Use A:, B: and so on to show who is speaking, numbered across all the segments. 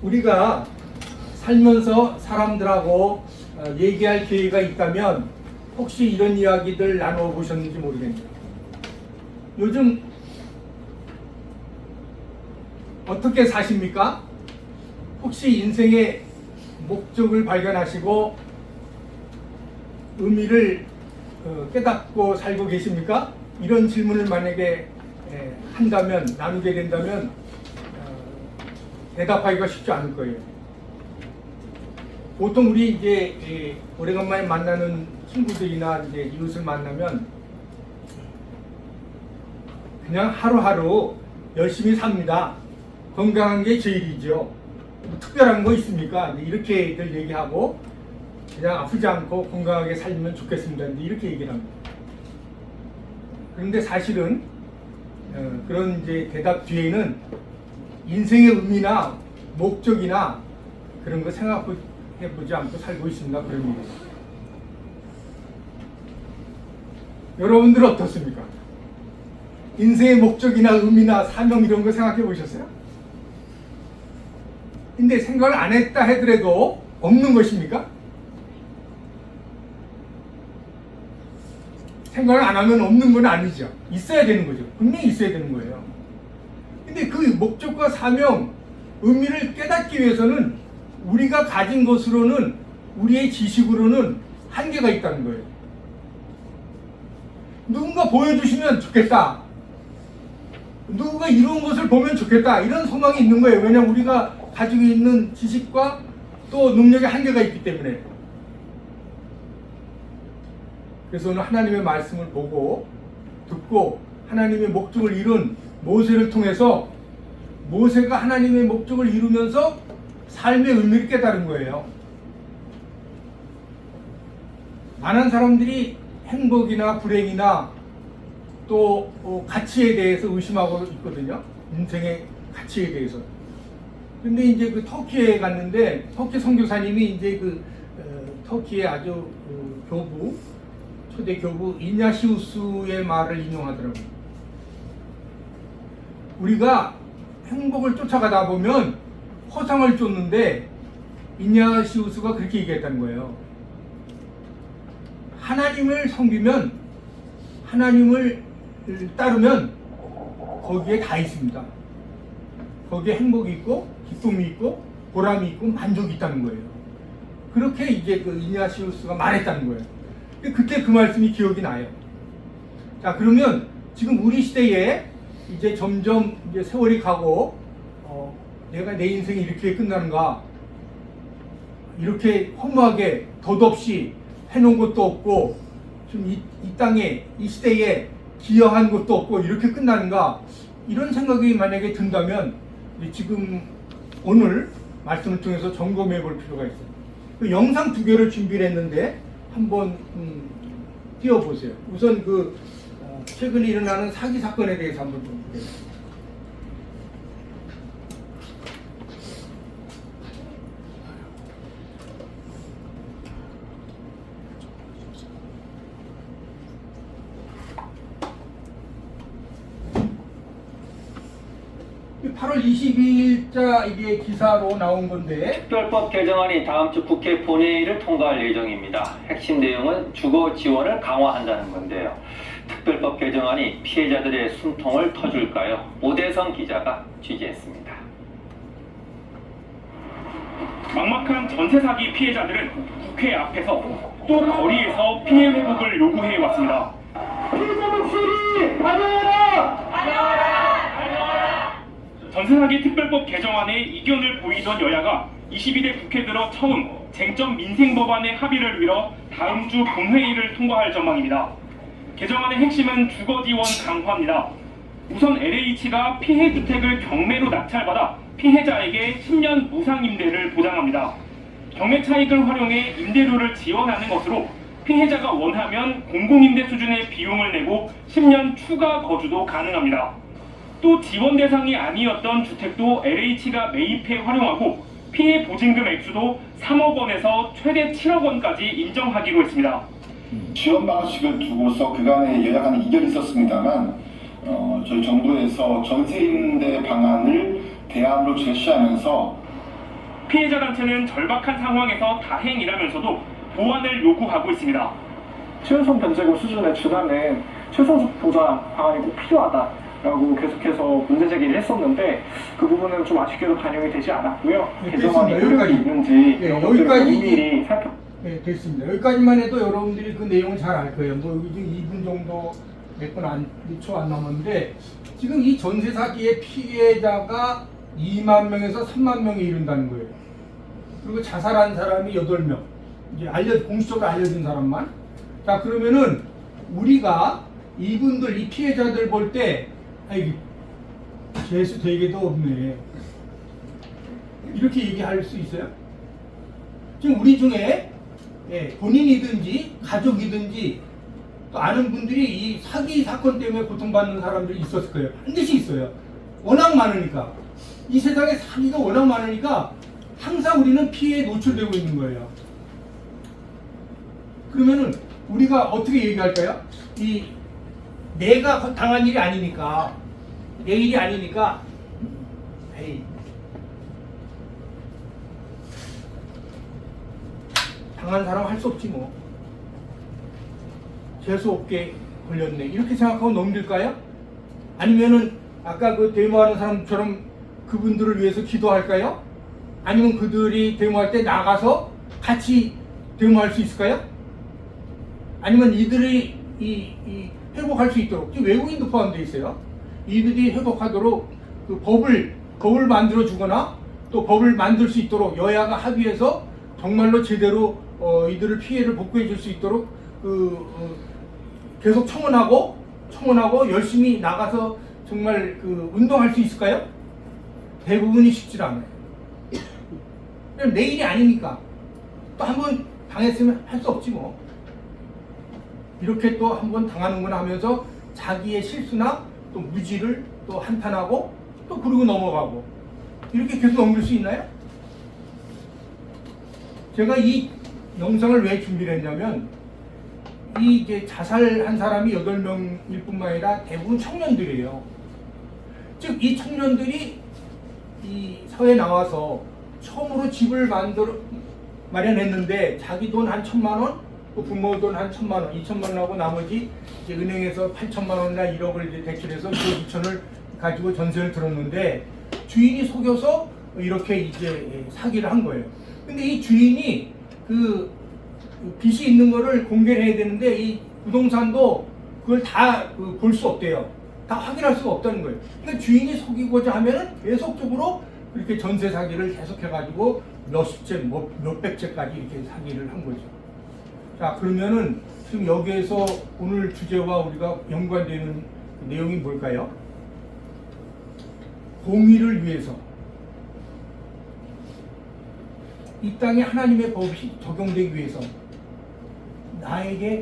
A: 우리가 살면서 사람들하고 얘기할 기회가 있다면 혹시 이런 이야기들 나눠 보셨는지 모르겠네요. 요즘 어떻게 사십니까? 혹시 인생의 목적을 발견하시고 의미를 깨닫고 살고 계십니까? 이런 질문을 만약에 한다면, 나누게 된다면 대답하기가 쉽지 않을 거예요. 보통 우리 이제 오래간만에 만나는 친구들이나 이제 이웃을 만나면 그냥 하루하루 열심히 삽니다. 건강한 게 제일이죠. 뭐 특별한 거 있습니까? 이렇게들 얘기하고 그냥 아프지 않고 건강하게 살면 좋겠습니다. 이렇게 얘기를 합니다. 그런데 사실은 그런 이제 대답 뒤에는 인생의 의미나 목적이나 그런 거 생각해보지 않고 살고 있습니다. 그런 일이에요. 여러분들 어떻습니까? 인생의 목적이나 의미나 사명 이런 거 생각해 보셨어요? 근데 생각을 안 했다 하더라도 없는 것입니까? 생각을 안 하면 없는 건 아니죠. 있어야 되는 거죠. 분명히 있어야 되는 거예요. 근데 그 목적과 사명, 의미를 깨닫기 위해서는 우리가 가진 것으로는, 우리의 지식으로는 한계가 있다는 거예요. 누군가 보여주시면 좋겠다. 누군가 이룬 것을 보면 좋겠다. 이런 소망이 있는 거예요. 왜냐하면 우리가 가지고 있는 지식과 또 능력의 한계가 있기 때문에. 그래서 오늘 하나님의 말씀을 보고 듣고 하나님의 목적을 이룬 모세를 통해서 모세가 하나님의 목적을 이루면서 삶의 의미를 깨달은 거예요. 많은 사람들이 행복이나 불행이나 또 가치에 대해서 의심하고 있거든요. 인생의 가치에 대해서. 근데 이제 그 터키에 갔는데 터키 선교사님이 이제 터키의 아주 교부, 초대 교부 이냐시우스의 말을 인용하더라고요. 우리가 행복을 쫓아가다 보면 허상을 쫓는데 이냐시우스가 그렇게 얘기했다는 거예요. 하나님을 섬기면, 하나님을 따르면 거기에 다 있습니다. 거기에 행복이 있고 기쁨이 있고 보람이 있고 만족이 있다는 거예요. 그렇게 이제 그 이냐시우스가 말했다는 거예요. 그때 그 말씀이 기억이 나요. 자, 그러면 지금 우리 시대에 이제 점점 이제 세월이 가고 내가 내 인생이 이렇게 끝나는가, 이렇게 허무하게 덧없이 해놓은 것도 없고 좀 이 땅에 이 시대에 기여한 것도 없고 이렇게 끝나는가, 이런 생각이 만약에 든다면 지금 오늘 말씀을 통해서 점검해 볼 필요가 있어요. 그 영상 2개를 준비를 했는데 한번 띄워보세요. 우선 최근에 일어나는 사기 사건에 대해서 한번 좀 보세요. 이 8월 22일자 이게 기사로 나온 건데,
B: 특별법 개정안이 다음 주 국회 본회의를 통과할 예정입니다. 핵심 내용은 주거 지원을 강화한다는 건데요. 특별법 개정안이 피해자들의 숨통을 터줄까요? 오대성 기자가 취재했습니다.
C: 막막한 전세 사기 피해자들은 국회 앞에서 또 거리에서 피해 회복을 요구해 왔습니다. 피해자 목소리 반영하라! 반영하라! 반영하라! 전세 사기 특별법 개정안에 이견을 보이던 여야가 22대 국회 들어 처음 쟁점 민생 법안의 합의를 이뤄 다음 주 본회의를 통과할 전망입니다. 개정안의 핵심은 주거 지원 강화입니다. 우선 LH가 피해 주택을 경매로 낙찰받아 피해자에게 10년 무상 임대를 보장합니다. 경매 차익을 활용해 임대료를 지원하는 것으로 피해자가 원하면 공공임대 수준의 비용을 내고 10년 추가 거주도 가능합니다. 또 지원 대상이 아니었던 주택도 LH가 매입해 활용하고 피해 보증금 액수도 3억 원에서 최대 7억 원까지 인정하기로 했습니다.
D: 지원 방식을 두고서 그간에 여야 간에 이견이 있었습니다만 저희 정부에서 전세 임대 방안을 대안으로 제시하면서
C: 피해자 단체는 절박한 상황에서 다행이라면서도 보완을 요구하고 있습니다.
E: 최우선 변제금 수준에 준하는 최소속 보장 방안이 꼭 필요하다라고 계속해서 문제 제기를 했었는데 그 부분은 좀 아쉽게도 반영이 되지 않았고요.
A: 네,
E: 개정안이
A: 됐습니다.
E: 효력이
A: 여기까지.
E: 있는지
A: 네,
E: 이런 것들을
A: 여기까지
E: 미리 살펴.
A: 네, 됐습니다. 여기까지만 해도 여러분들이 그 내용을 잘 알 거예요. 뭐 여기 지금 2분 정도 몇 분 안 남았는데 지금 이 전세 사기의 피해자가 2만 명에서 3만 명에 이른다는 거예요. 그리고 자살한 사람이 8명. 이제 공식적으로 알려진 사람만. 자, 그러면은 우리가 이분들, 이 피해자들 볼 때, 아이, 재수 되게도 없네. 이렇게 얘기할 수 있어요? 지금 우리 중에 본인이든지 가족이든지 또 아는 분들이 이 사기 사건 때문에 고통받는 사람들이 있었을 거예요. 반드시 있어요. 워낙 많으니까. 이 세상에 사기가 워낙 많으니까 항상 우리는 피해에 노출되고 있는 거예요. 그러면은 우리가 어떻게 얘기할까요? 내가 당한 일이 아니니까, 내 일이 아니니까, 에이, 당한 사람 할 수 없지 뭐. 재수 없게 걸렸네. 이렇게 생각하고 넘길까요? 아니면은 아까 그 데모하는 사람처럼 그분들을 위해서 기도할까요? 아니면 그들이 데모할 때 나가서 같이 데모할 수 있을까요? 아니면 이들이 회복할 수 있도록, 외국인도 포함되어 있어요. 이들이 회복하도록 그 법을 만들어 주거나 또 법을 만들 수 있도록 여야가 합의해서 정말로 제대로 이들을 피해를 복구해 줄 수 있도록 계속 청원하고 열심히 나가서 정말 운동할 수 있을까요? 대부분이 쉽지 않아요. 내 일이 아니니까. 또 한 번 당했으면 할 수 없지 뭐. 이렇게 또 한 번 당하는구나 하면서 자기의 실수나 또 무지를 또 한탄하고 또 그러고 넘어가고 이렇게 계속 넘길 수 있나요? 제가 이 영상을 왜 준비를 했냐면 이제 자살한 사람이 8명일 뿐만 아니라 대부분 청년들이에요. 즉 이 청년들이 이 사회에 나와서 처음으로 집을 마련했는데 자기 돈 한 1,000만 원, 또 부모 돈 한 1,000만 원, 2,000만 원 하고 나머지 이제 은행에서 8,000만 원이나 1억을 이제 대출해서 1억 2천을 가지고 전세를 들었는데 주인이 속여서 이렇게 이제 사기를 한 거예요. 근데 이 주인이 그 빚이 있는 거를 공개를 해야 되는데 이 부동산도 그걸 다 볼 수 없대요. 다 확인할 수가 없다는 거예요. 그러니까 주인이 속이고자 하면은 계속적으로 이렇게 전세 사기를 계속해가지고 몇십 채, 몇백 채까지 이렇게 사기를 한 거죠. 자, 그러면은 지금 여기에서 오늘 주제와 우리가 연관되는 내용이 뭘까요? 공의를 위해서 이 땅에 하나님의 법이 적용되기 위해서 나에게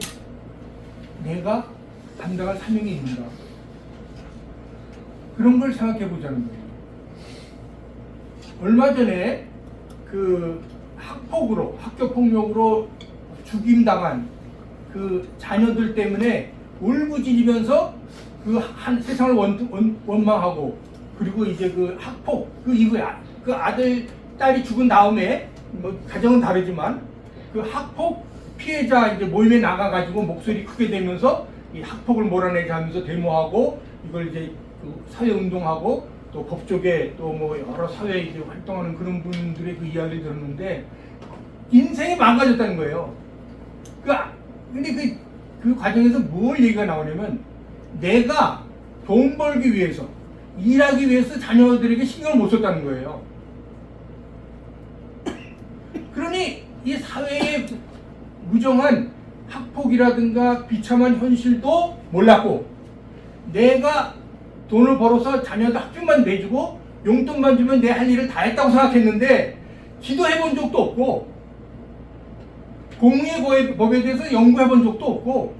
A: 내가 담당할 사명이 있는가? 그런 걸 생각해 보자는 거예요. 얼마 전에 그 학교 폭력으로 죽임당한 그 자녀들 때문에 울부짖으면서 세상을 원망하고 그리고 이제 그 학폭 이후에 그 아들 딸이 죽은 다음에 뭐 가정은 다르지만 그 학폭 피해자 이제 모임에 나가가지고 목소리 크게 내면서 이 학폭을 몰아내자 하면서 데모하고 이걸 이제 그 사회 운동하고 또 법조계 또 뭐 여러 사회에 이제 활동하는 그런 분들의 그 이야기를 들었는데 인생이 망가졌다는 거예요. 근데 그 과정에서 뭘 얘기가 나오냐면 내가 돈 벌기 위해서 일하기 위해서 자녀들에게 신경을 못 썼다는 거예요. 그러니 이 사회의 무정한 학폭이라든가 비참한 현실도 몰랐고 내가 돈을 벌어서 자녀들 학비만 내주고 용돈만 주면 내 할 일을 다 했다고 생각했는데 기도해 본 적도 없고 공의의 법에 대해서 연구해 본 적도 없고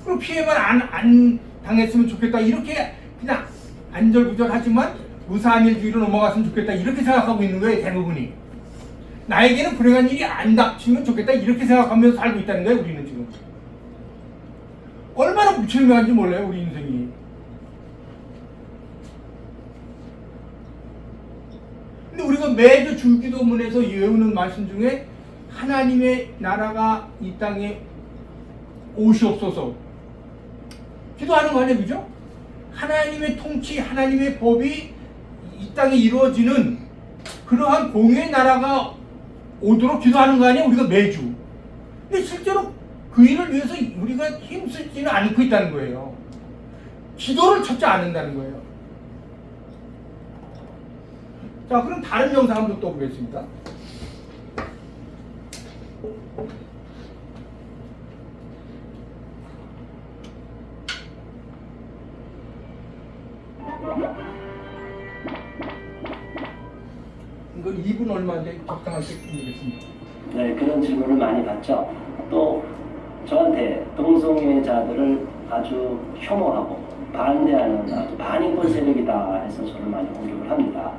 A: 그리고 피해만 안 당했으면 좋겠다 이렇게 그냥 안절부절하지만 무사한 일주의로 넘어갔으면 좋겠다 이렇게 생각하고 있는 거예요. 대부분이. 나에게는 불행한 일이 안 닥치면 좋겠다 이렇게 생각하면서 살고 있다는 거예요. 우리는 지금 얼마나 무책임한지 몰라요. 우리 인생이. 근데 우리가 매주 주기도문에서 외우는 말씀 중에 하나님의 나라가 이 땅에 오시옵소서 기도하는 거 아니에요, 그죠? 하나님의 통치, 하나님의 법이 이 땅에 이루어지는 그러한 공의 나라가 오도록 기도하는 거 아니에요, 우리가 매주. 근데 실제로 그 일을 위해서 우리가 힘쓰지는 않고 있다는 거예요. 기도를 찾지 않는다는 거예요. 자, 그럼 다른 영상 한번 또 보겠습니다. 이건 2분 얼마인데 적당하게 보겠습니다.
F: 네, 그런 질문을 많이 받죠. 또 저한테 동성애자들을 아주 혐오하고 반대하는 아주 반인권 세력이다 해서 저를 많이 공격을 합니다.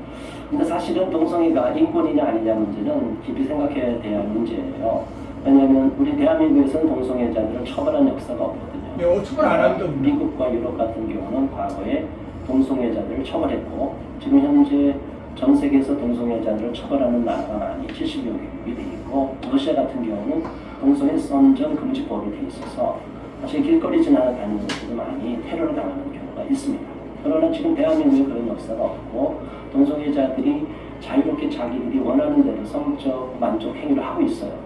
F: 근데 사실은 동성애가 인권이냐 아니냐 문제는 깊이 생각해야 될 문제예요. 왜냐하면 우리 대한민국에서는 동성애자들을 처벌한 역사가 없거든요.
A: 네, 처벌 안 합니다.
F: 미국과 유럽 같은 경우는 과거에 동성애자들을 처벌했고 지금 현재 전 세계에서 동성애자들을 처벌하는 나라가 많이 70여 개국이 되어 있고 러시아 같은 경우는 동성애 선전 금지법이 되어 있어서 사실 길거리 지나다니는 것도 많이 테러를 당하는 경우가 있습니다. 그러나 지금 대한민국에 그런 역사가 없고 동성애자들이 자유롭게 자기들이 원하는 대로 성적 만족 행위를 하고 있어요.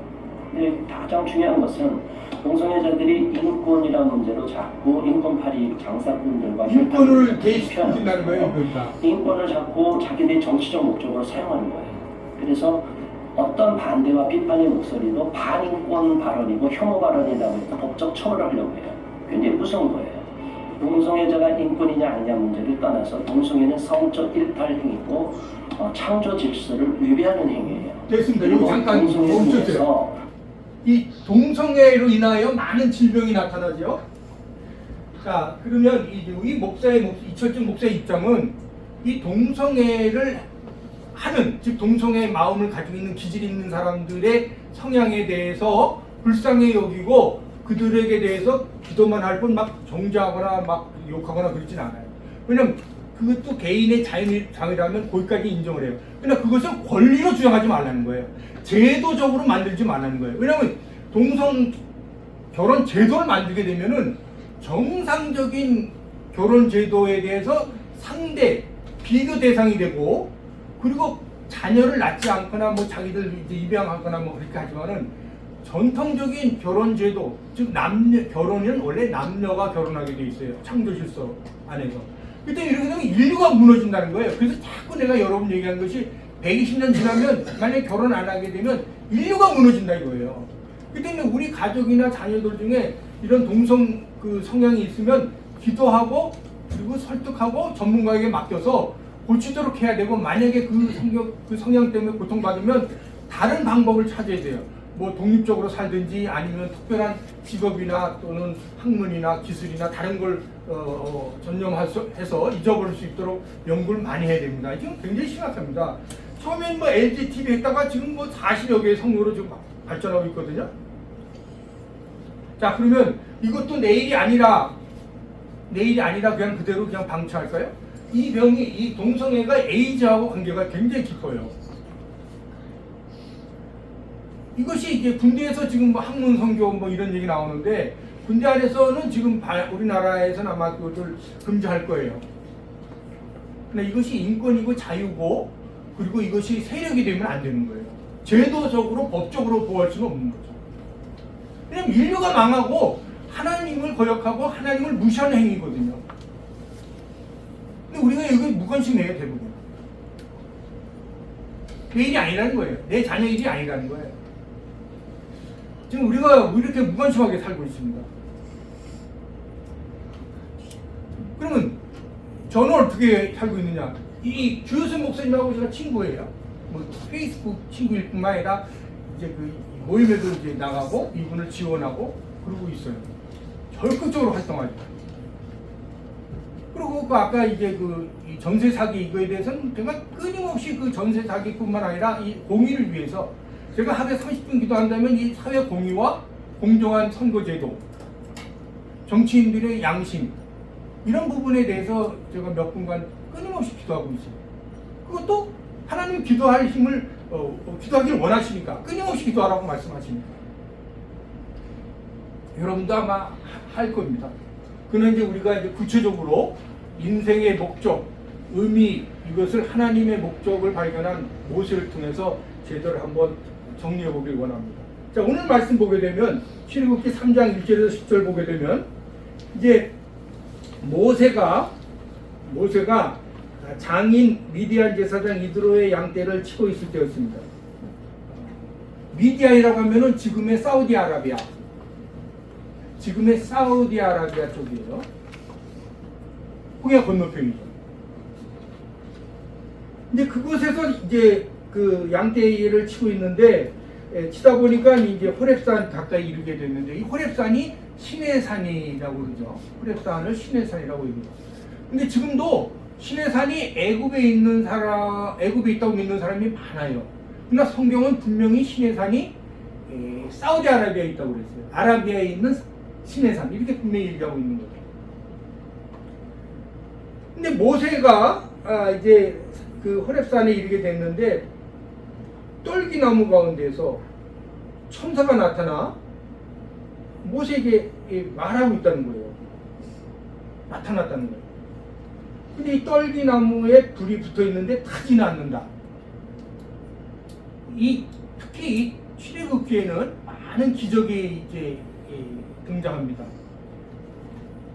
F: 근데 가장 중요한 것은 동성애자들이 인권이라는 문제로 자꾸 인권파리 장사꾼들과
A: 인권을 대시킨다는 거예요, 그러니까.
F: 인권을 자꾸 자기들이 정치적 목적으로 사용하는 거예요. 그래서 어떤 반대와 비판의 목소리도 반인권 발언이고 혐오 발언이라고 해서 법적 처벌을 하려고 해요. 굉장히 무서운 거예요. 동성애자가 인권이냐 아니냐 문제를 떠나서 동성애는 성적 일탈 행위고 창조 질서를 위배하는 행위예요.
A: 됐습니다. 여기 잠깐 멈추세요.
F: 중에서
A: 이 동성애로 인하여 많은 질병이 나타나죠. 자, 그러면 이 목사의 이철준 목사의 입장은 이 동성애를 하는, 즉 동성애의 마음을 가지고 있는 기질이 있는 사람들의 성향에 대해서 불쌍히 여기고 그들에게 대해서 기도만 할 뿐 막 정죄하거나 막 욕하거나 그러진 않아요. 왜냐면 그것도 개인의 자유라면 거기까지 인정을 해요. 그러나 그것을 권리로 주장하지 말라는 거예요. 제도적으로 만들지 말라는 거예요. 왜냐하면 동성 결혼 제도를 만들게 되면은 정상적인 결혼 제도에 대해서 상대 비교 대상이 되고, 그리고 자녀를 낳지 않거나 뭐 자기들 이제 입양하거나 뭐 그렇게 하지만은 전통적인 결혼 제도, 즉 남녀 결혼은 원래 남녀가 결혼하게 돼 있어요. 창조 질서 안에서. 그때 이렇게 되면 인류가 무너진다는 거예요. 그래서 자꾸 내가 여러분 얘기한 것이 120년 지나면 만약에 결혼 안 하게 되면 인류가 무너진다 이거예요. 그 때문에 우리 가족이나 자녀들 중에 이런 동성 성향이 있으면 기도하고 그리고 설득하고 전문가에게 맡겨서 고치도록 해야 되고, 만약에 그 성향 때문에 고통받으면 다른 방법을 찾아야 돼요. 뭐 독립적으로 살든지 아니면 특별한 직업이나 또는 학문이나 기술이나 다른 걸 전념해서 잊어버릴 수 있도록 연구를 많이 해야 됩니다. 지금 굉장히 심각합니다. 처음엔 뭐 LG TV 했다가 지금 뭐 40여 개의 성으로 지금 발전하고 있거든요. 자, 그러면 이것도 내일이 아니라 그냥 그대로 그냥 방치할까요? 이 병이, 이 동성애가 에이즈하고 관계가 굉장히 깊어요. 이것이 이제 군대에서 지금 뭐 학문 성교 뭐 이런 얘기 나오는데, 군대 안에서는 지금 우리나라에서는 아마 그것을 금지할 거예요. 근데 이것이 인권이고 자유고, 그리고 이것이 세력이 되면 안 되는 거예요. 제도적으로 법적으로 보호할 수는 없는 거죠. 왜냐면 인류가 망하고 하나님을 거역하고 하나님을 무시하는 행위거든요. 근데 우리가 여기 무관심해요, 대부분. 내 일이 아니라는 거예요. 내 자녀 일이 아니라는 거예요. 지금 우리가 이렇게 무관심하게 살고 있습니다. 그러면 저는 어떻게 살고 있느냐? 이 주효선 목사님하고 제가 친구예요. 뭐 페이스북 친구일 뿐만 아니라 이제 그 모임에도 이제 나가고 이분을 지원하고 그러고 있어요. 적극적으로 활동하죠. 그리고 그 아까 이제 이 전세 사기 이거에 대해서는 제가 끊임없이 그 전세 사기뿐만 아니라 이 공의를 위해서 제가 하루에 30분 기도한다면 이 사회 공의와 공정한 선거제도, 정치인들의 양심, 이런 부분에 대해서 제가 몇 분간 끊임없이 기도하고 있어요. 그것도 하나님 기도할 힘을 기도하기를 원하시니까 끊임없이 기도하라고 말씀하십니다. 여러분도 아마 할 겁니다. 그는 이제 우리가 이제 구체적으로 인생의 목적, 의미, 이것을 하나님의 목적을 발견한 모세를 통해서 제대로 한번 정리해 보길 원합니다. 자, 오늘 말씀 보게 되면 출애굽기 3장 1절에서 10절 보게 되면 이제 모세가 장인 미디안 제사장 이드로의 양떼를 치고 있을 때였습니다. 미디안이라고 하면은 지금의 사우디아라비아 쪽이에요. 홍해 건너편이죠. 근데 그곳에서 이제 그 양떼를 치고 있는데 치다 보니까 이제 호렙산 가까이 이르게 됐는데 이 호렙산이 시내산이라고 그러죠. 호렙산을 시내산이라고 얘기해요. 근데 지금도 시내산이 애굽에 있다고 믿는 사람이 많아요. 그러나 성경은 분명히 시내산이 사우디아라비아에 있다고 그랬어요. 아라비아에 있는 시내산 이렇게 분명히 얘기하고 있는 거죠. 근데 모세가 이제 그 호렙산에 이르게 됐는데 떨기나무 가운데서 천사가 나타나 모세에게 말하고 있다는 거예요. 나타났다는 거예요. 근데 이 떨기나무에 불이 붙어 있는데 타지는 않는다. 특히 이 출애굽기에는 많은 기적이 이제 등장합니다.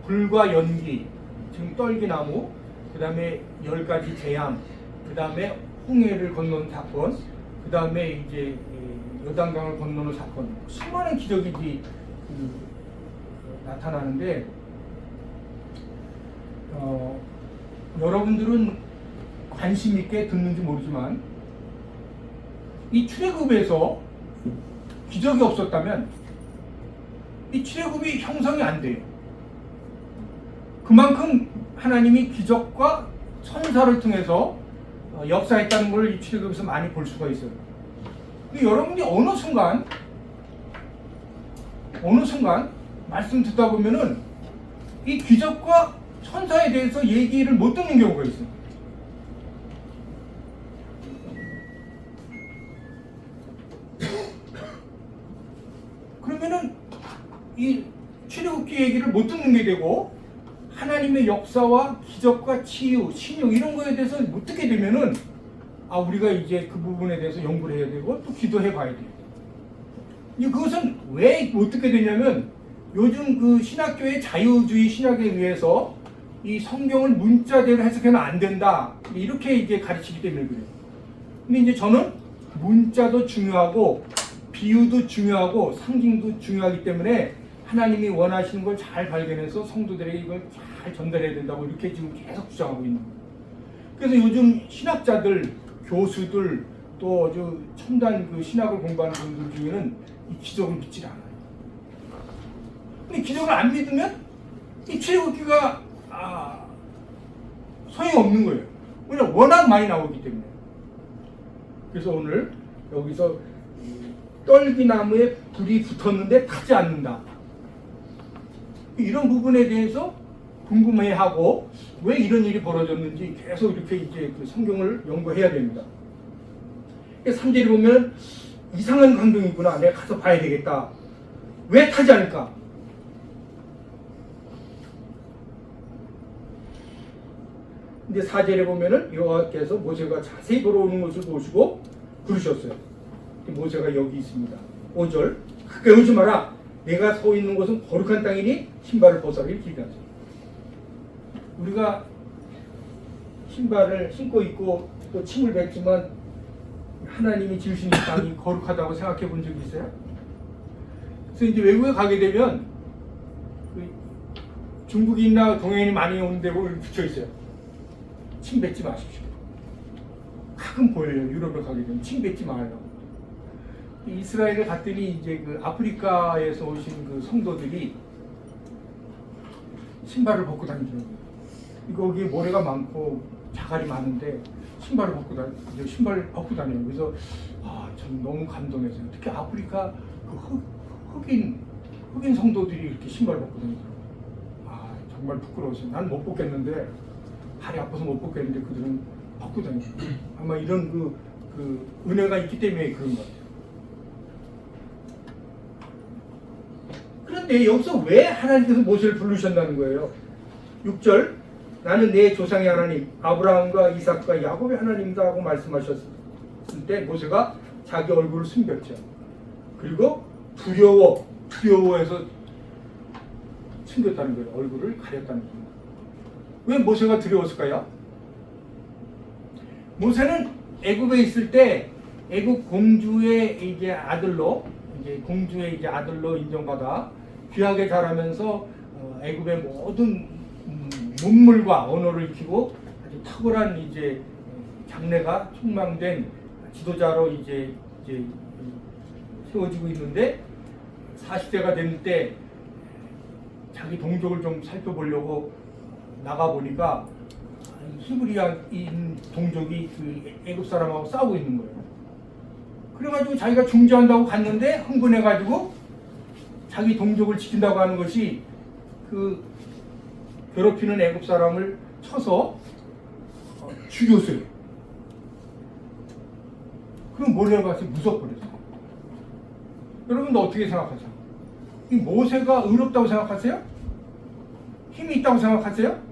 A: 불과 연기, 지금 떨기나무, 그 다음에 10가지 재앙, 그 다음에 홍해를 건너는 사건, 그 다음에 이제 요단강을 건너는 사건, 수많은 기적이 나타나는데 여러분들은 관심 있게 듣는지 모르지만 이 출애굽에서 기적이 없었다면 이 출애굽이 형성이 안 돼요. 그만큼 하나님이 기적과 천사를 통해서 역사했다는 걸 이 출애굽에서 많이 볼 수가 있어요. 근데 여러분이 어느 순간 말씀 듣다 보면은 이 기적과 천사에 대해서 얘기를 못 듣는 경우가 있어요. 그러면은 이 출애굽기 얘기를 못 듣는 게 되고 하나님의 역사와 기적과 치유, 신유 이런 거에 대해서 못 듣게 되면은 우리가 이제 그 부분에 대해서 연구를 해야 되고 또 기도해 봐야 돼요. 그것은 왜 못 듣게 되냐면 요즘 그 신학교의 자유주의 신학에 의해서 이 성경을 문자대로 해석해는 안 된다 이렇게 이제 가르치기 때문에 그래요. 근데 이제 저는 문자도 중요하고 비유도 중요하고 상징도 중요하기 때문에 하나님이 원하시는 걸 잘 발견해서 성도들에게 이걸 잘 전달해야 된다고 이렇게 지금 계속 주장하고 있는 거예요. 그래서 요즘 신학자들, 교수들 또 아주 첨단 그 신학을 공부하는 분들 중에는 이 기적을 믿지 않아요. 근데 기적을 안 믿으면 이 출애굽기가 소용이 없는 거예요. 왜냐면 워낙 많이 나오기 때문에. 그래서 오늘 여기서 떨기나무에 불이 붙었는데 타지 않는다. 이런 부분에 대해서 궁금해하고 왜 이런 일이 벌어졌는지 계속 이렇게 이제 그 성경을 연구해야 됩니다. 3절에 보면 이상한 광경이구나. 내가 가서 봐야 되겠다. 왜 타지 않을까? 근데 4절에 보면은 여호와께서 모세가 자세히 걸어오는 것을 보시고 부르셨어요. 모세가 여기 있습니다. 5절 가까이 오지 마라. 내가 서 있는 곳은 거룩한 땅이니 신발을 벗어라. 이렇게 얘기하죠. 우리가 신발을 신고 있고 또 침을 뱉지만 하나님이 지으신 이 땅이 거룩하다고 생각해 본 적이 있어요? 그래서 이제 외국에 가게 되면 중국인이나 동양인이 많이 오는 데 보면 붙여 있어요. 침 뱉지 마십시오. 가끔 보여요. 유럽에 가게 되면 침 뱉지 말라고. 이스라엘에 갔더니 이제 그 아프리카에서 오신 그 성도들이 신발을 벗고 다니더라고요. 거기에 모래가 많고 자갈이 많은데 신발을 벗고 다녀요. 그래서 전 너무 감동했어요. 특히 아프리카 그 흑인 성도들이 이렇게 신발을 벗고 다니더라고요. 정말 부끄러웠어요. 난 못 벗겠는데 발이 아파서 못 벗겠는데 그들은 받고 다녀요. 아마 이런 그 은혜가 있기 때문에 그런 것 같아요. 그런데 여기서 왜 하나님께서 모세를 부르셨다는 거예요? 6절, 나는 내 조상의 하나님 아브라함과 이삭과 야곱의 하나님이다 하고 말씀하셨을 때 모세가 자기 얼굴을 숨겼죠. 그리고 두려워해서 숨겼다는 거예요. 얼굴을 가렸다는 거예요. 왜 모세가 두려웠을까요? 모세는 애굽에 있을 때 애굽 공주의 이제 아들로 인정받아 귀하게 자라면서 애굽의 모든 문물과 언어를 익히고 아주 탁월한 이제 장래가 촉망된 지도자로 이제 세워지고 있는데 40세가 된 때 자기 동족을 좀 살펴보려고 나가 보니까 히브리인 동족이 그 애굽 사람하고 싸우고 있는 거예요. 그래가지고 자기가 중재한다고 갔는데 흥분해가지고 자기 동족을 지킨다고 하는 것이 그 괴롭히는 애굽 사람을 쳐서 죽였어요. 그럼 모세가 가서 무섭버렸어요. 여러분 어떻게 생각하세요? 이 모세가 의롭다고 생각하세요? 힘이 있다고 생각하세요?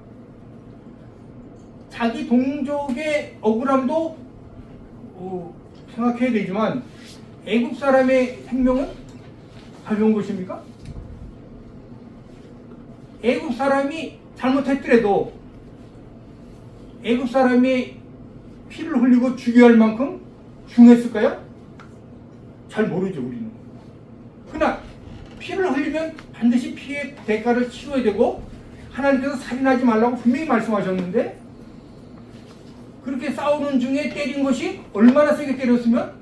A: 자기 동족의 억울함도 생각해야 되지만 애굽 사람의 생명은 가벼운 것입니까? 애굽 사람이 잘못했더라도 애굽 사람이 피를 흘리고 죽여야 할 만큼 중했을까요? 잘 모르죠, 우리는. 그러나 피를 흘리면 반드시 피의 대가를 치러야 되고 하나님께서 살인하지 말라고 분명히 말씀하셨는데 그렇게 싸우는 중에 때린 것이 얼마나 세게 때렸으면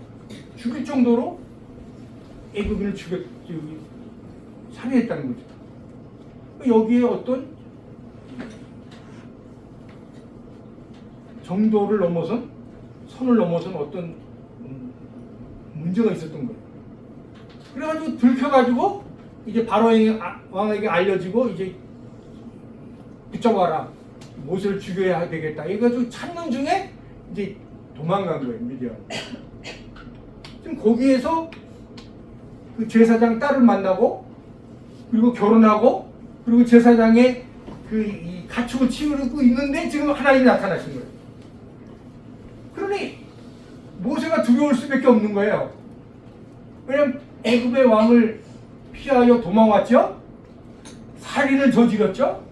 A: 죽일 정도로 애굽인을 살인했다는 거죠. 여기에 어떤 정도를 넘어선 선을 넘어선 어떤 문제가 있었던 거예요. 그래가지고 들켜가지고 이제 바로 왕에게 알려지고 이제 붙잡아라, 모세를 죽여야 되겠다. 이래가지고 찾는 중에 이제 도망간 거예요, 미디안. 지금 거기에서 그 제사장 딸을 만나고 그리고 결혼하고 그리고 제사장의 이 가축을 치우고 있는데 지금 하나님이 나타나신 거예요. 그러니 모세가 두려울 수밖에 없는 거예요. 왜냐하면 애굽의 왕을 피하여 도망왔죠. 살인을 저질렀죠.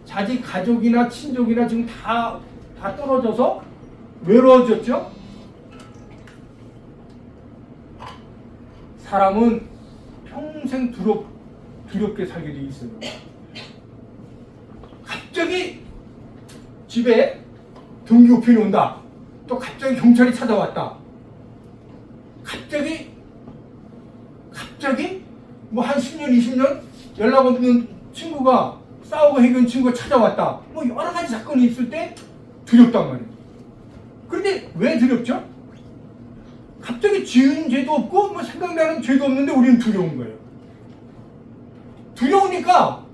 A: 자기 가족이나 친족이나 지금 다 떨어져서 외로워졌죠. 사람은 평생 두렵게 살게 돼 있어요. 갑자기 집에 등교편이 온다. 또 갑자기 경찰이 찾아왔다. 갑자기 뭐 한 10년, 20년 연락 없는 친구가 싸우고 해결한 친구가 찾아왔다. 뭐 여러 가지 사건이 있을 때 두렵단 말이에요. 그런데 왜 두렵죠? 갑자기 지은 죄도 없고 뭐 생각나는 죄도 없는데 우리는 두려운 거예요. 두려우니까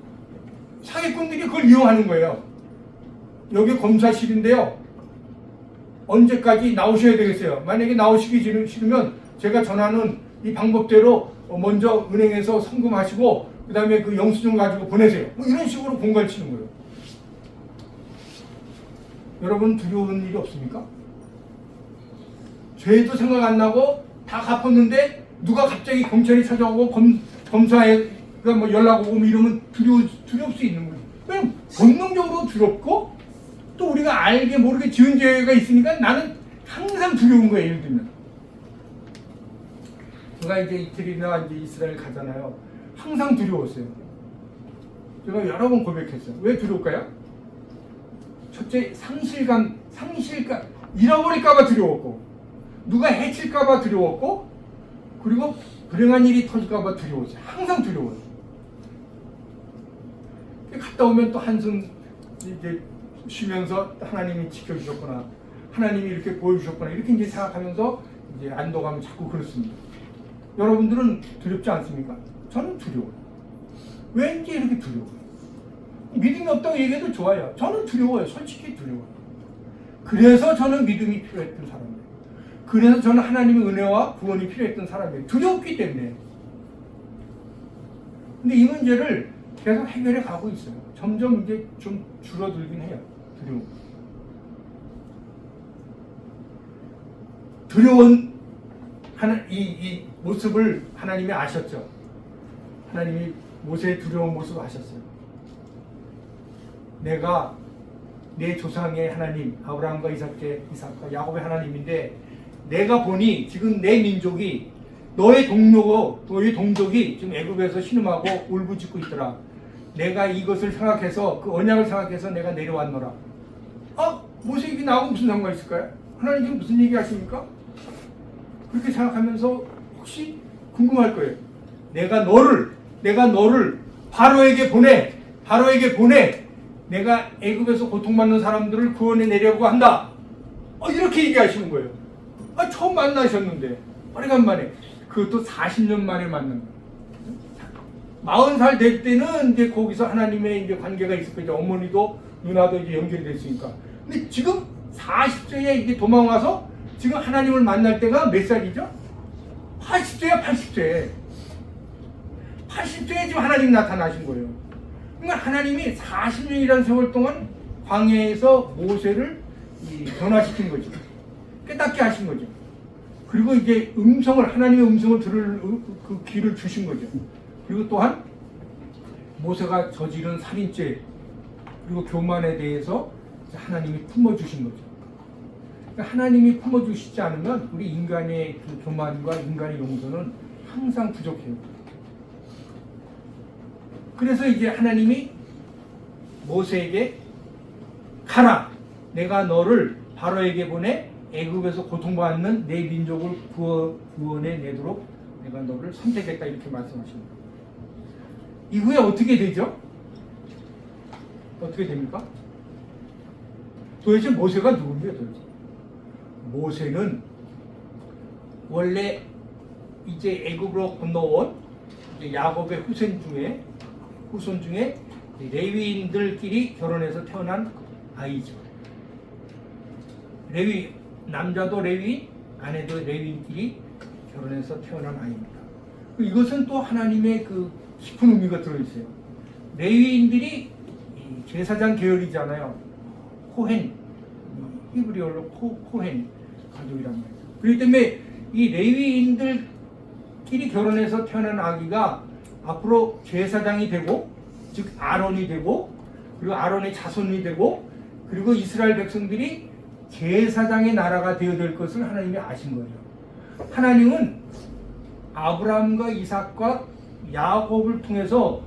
A: 사기꾼들이 그걸 이용하는 거예요. 여기 검사실인데요. 언제까지 나오셔야 되겠어요? 만약에 나오시기 싫으면 제가 전하는 이 방법대로 먼저 은행에서 송금하시고 그 다음에 그 영수증 가지고 보내세요. 뭐 이런 식으로 공갈 치는 거예요. 여러분 두려운 일이 없습니까? 죄도 생각 안 나고 다 갚았는데 누가 갑자기 경찰이 찾아오고 검사가 뭐 연락 오고 뭐 이러면 두려울 수 있는 거예요. 왜냐면 본능적으로 두렵고 또 우리가 알게 모르게 지은 죄가 있으니까 나는 항상 두려운 거예요. 예를 들면 제가 이제 이태리나 이제 이스라엘 가잖아요. 항상 두려웠어요. 제가 여러 번 고백했어요. 왜 두려울까요? 첫째, 상실감, 잃어버릴까봐 두려웠고, 누가 해칠까봐 두려웠고, 그리고 불행한 일이 터질까봐 두려웠어요. 항상 두려워요. 갔다 오면 또 한숨 이제 쉬면서 하나님이 지켜주셨구나, 하나님이 이렇게 보여주셨구나, 이렇게 이제 생각하면서 이제 안도감을 자꾸 그렇습니다. 여러분들은 두렵지 않습니까? 저는 두려워요. 왠지 이렇게 두려워요. 믿음이 없다고 얘기해도 좋아요. 저는 두려워요. 솔직히 두려워요. 그래서 저는 믿음이 필요했던 사람이에요. 그래서 저는 하나님의 은혜와 구원이 필요했던 사람이에요. 두렵기 때문에. 근데 이 문제를 계속 해결해 가고 있어요. 점점 이제 좀 줄어들긴 해요. 두려운 이 모습을 하나님이 아셨죠. 하나님이 모세의 두려운 모습을 아셨어요. 내가 내 조상의 하나님 아브라함과 이삭과 야곱의 하나님인데 내가 보니 지금 내 민족이 너의 동족이 지금 애굽에서 신음하고 울부짖고 있더라. 내가 이것을 생각해서 그 언약을 생각해서 내가 내려왔노라. 모세 얘기 나하고 무슨 상관이 있을까요? 하나님 지금 무슨 얘기 하십니까? 그렇게 생각하면서 혹시 궁금할 거예요. 내가 너를 바로에게 보내. 내가 애굽에서 고통받는 사람들을 구원해 내려고 한다. 이렇게 얘기하시는 거예요. 처음 만나셨는데 오래간만에 그것도 40년 만에 만난 거예요. 40살 될 때는 이제 거기서 하나님의 이제 관계가 있을 거죠. 어머니도 누나도 이제 연결이 됐으니까. 근데 지금 40세에 이제 도망와서 지금 하나님을 만날 때가 몇 살이죠? 80세야 80세. 80세에 지금 하나님 나타나신 거예요. 그러니까 하나님이 40년이라는 세월 동안 광야에서 모세를 변화시킨 거죠. 깨닫게 하신 거죠. 그리고 이제 하나님의 음성을 들을 그 귀를 주신 거죠. 그리고 또한 모세가 저지른 살인죄 그리고 교만에 대해서 하나님이 품어주신 거죠. 그러니까 하나님이 품어주시지 않으면 우리 인간의 그 교만과 인간의 용서는 항상 부족해요. 그래서 이제 하나님이 모세에게 가라. 내가 너를 바로에게 보내 애굽에서 고통받는 내 민족을 구원해 내도록 내가 너를 선택했다 이렇게 말씀하십니다. 이후에 어떻게 되죠? 어떻게 됩니까? 도대체 모세가 누군데요? 도대체? 모세는 원래 이제 애굽으로 건너온 야곱의 후손 중에 레위인들끼리 결혼해서 태어난 아이죠. 남자도 레위인, 아내도 레위인끼리 결혼해서 태어난 아이입니다. 이것은 또 하나님의 그 깊은 의미가 들어있어요. 레위인들이 제사장 계열이잖아요. 코헨, 히브리어로 코헨 가족이란 말이에요. 그렇기 때문에 이 레위인들끼리 결혼해서 태어난 아기가 앞으로 제사장이 되고, 즉 아론이 되고, 그리고 아론의 자손이 되고, 그리고 이스라엘 백성들이 제사장의 나라가 되어야 될 것을 하나님이 아신 거죠. 하나님은 아브라함과 이삭과 야곱을 통해서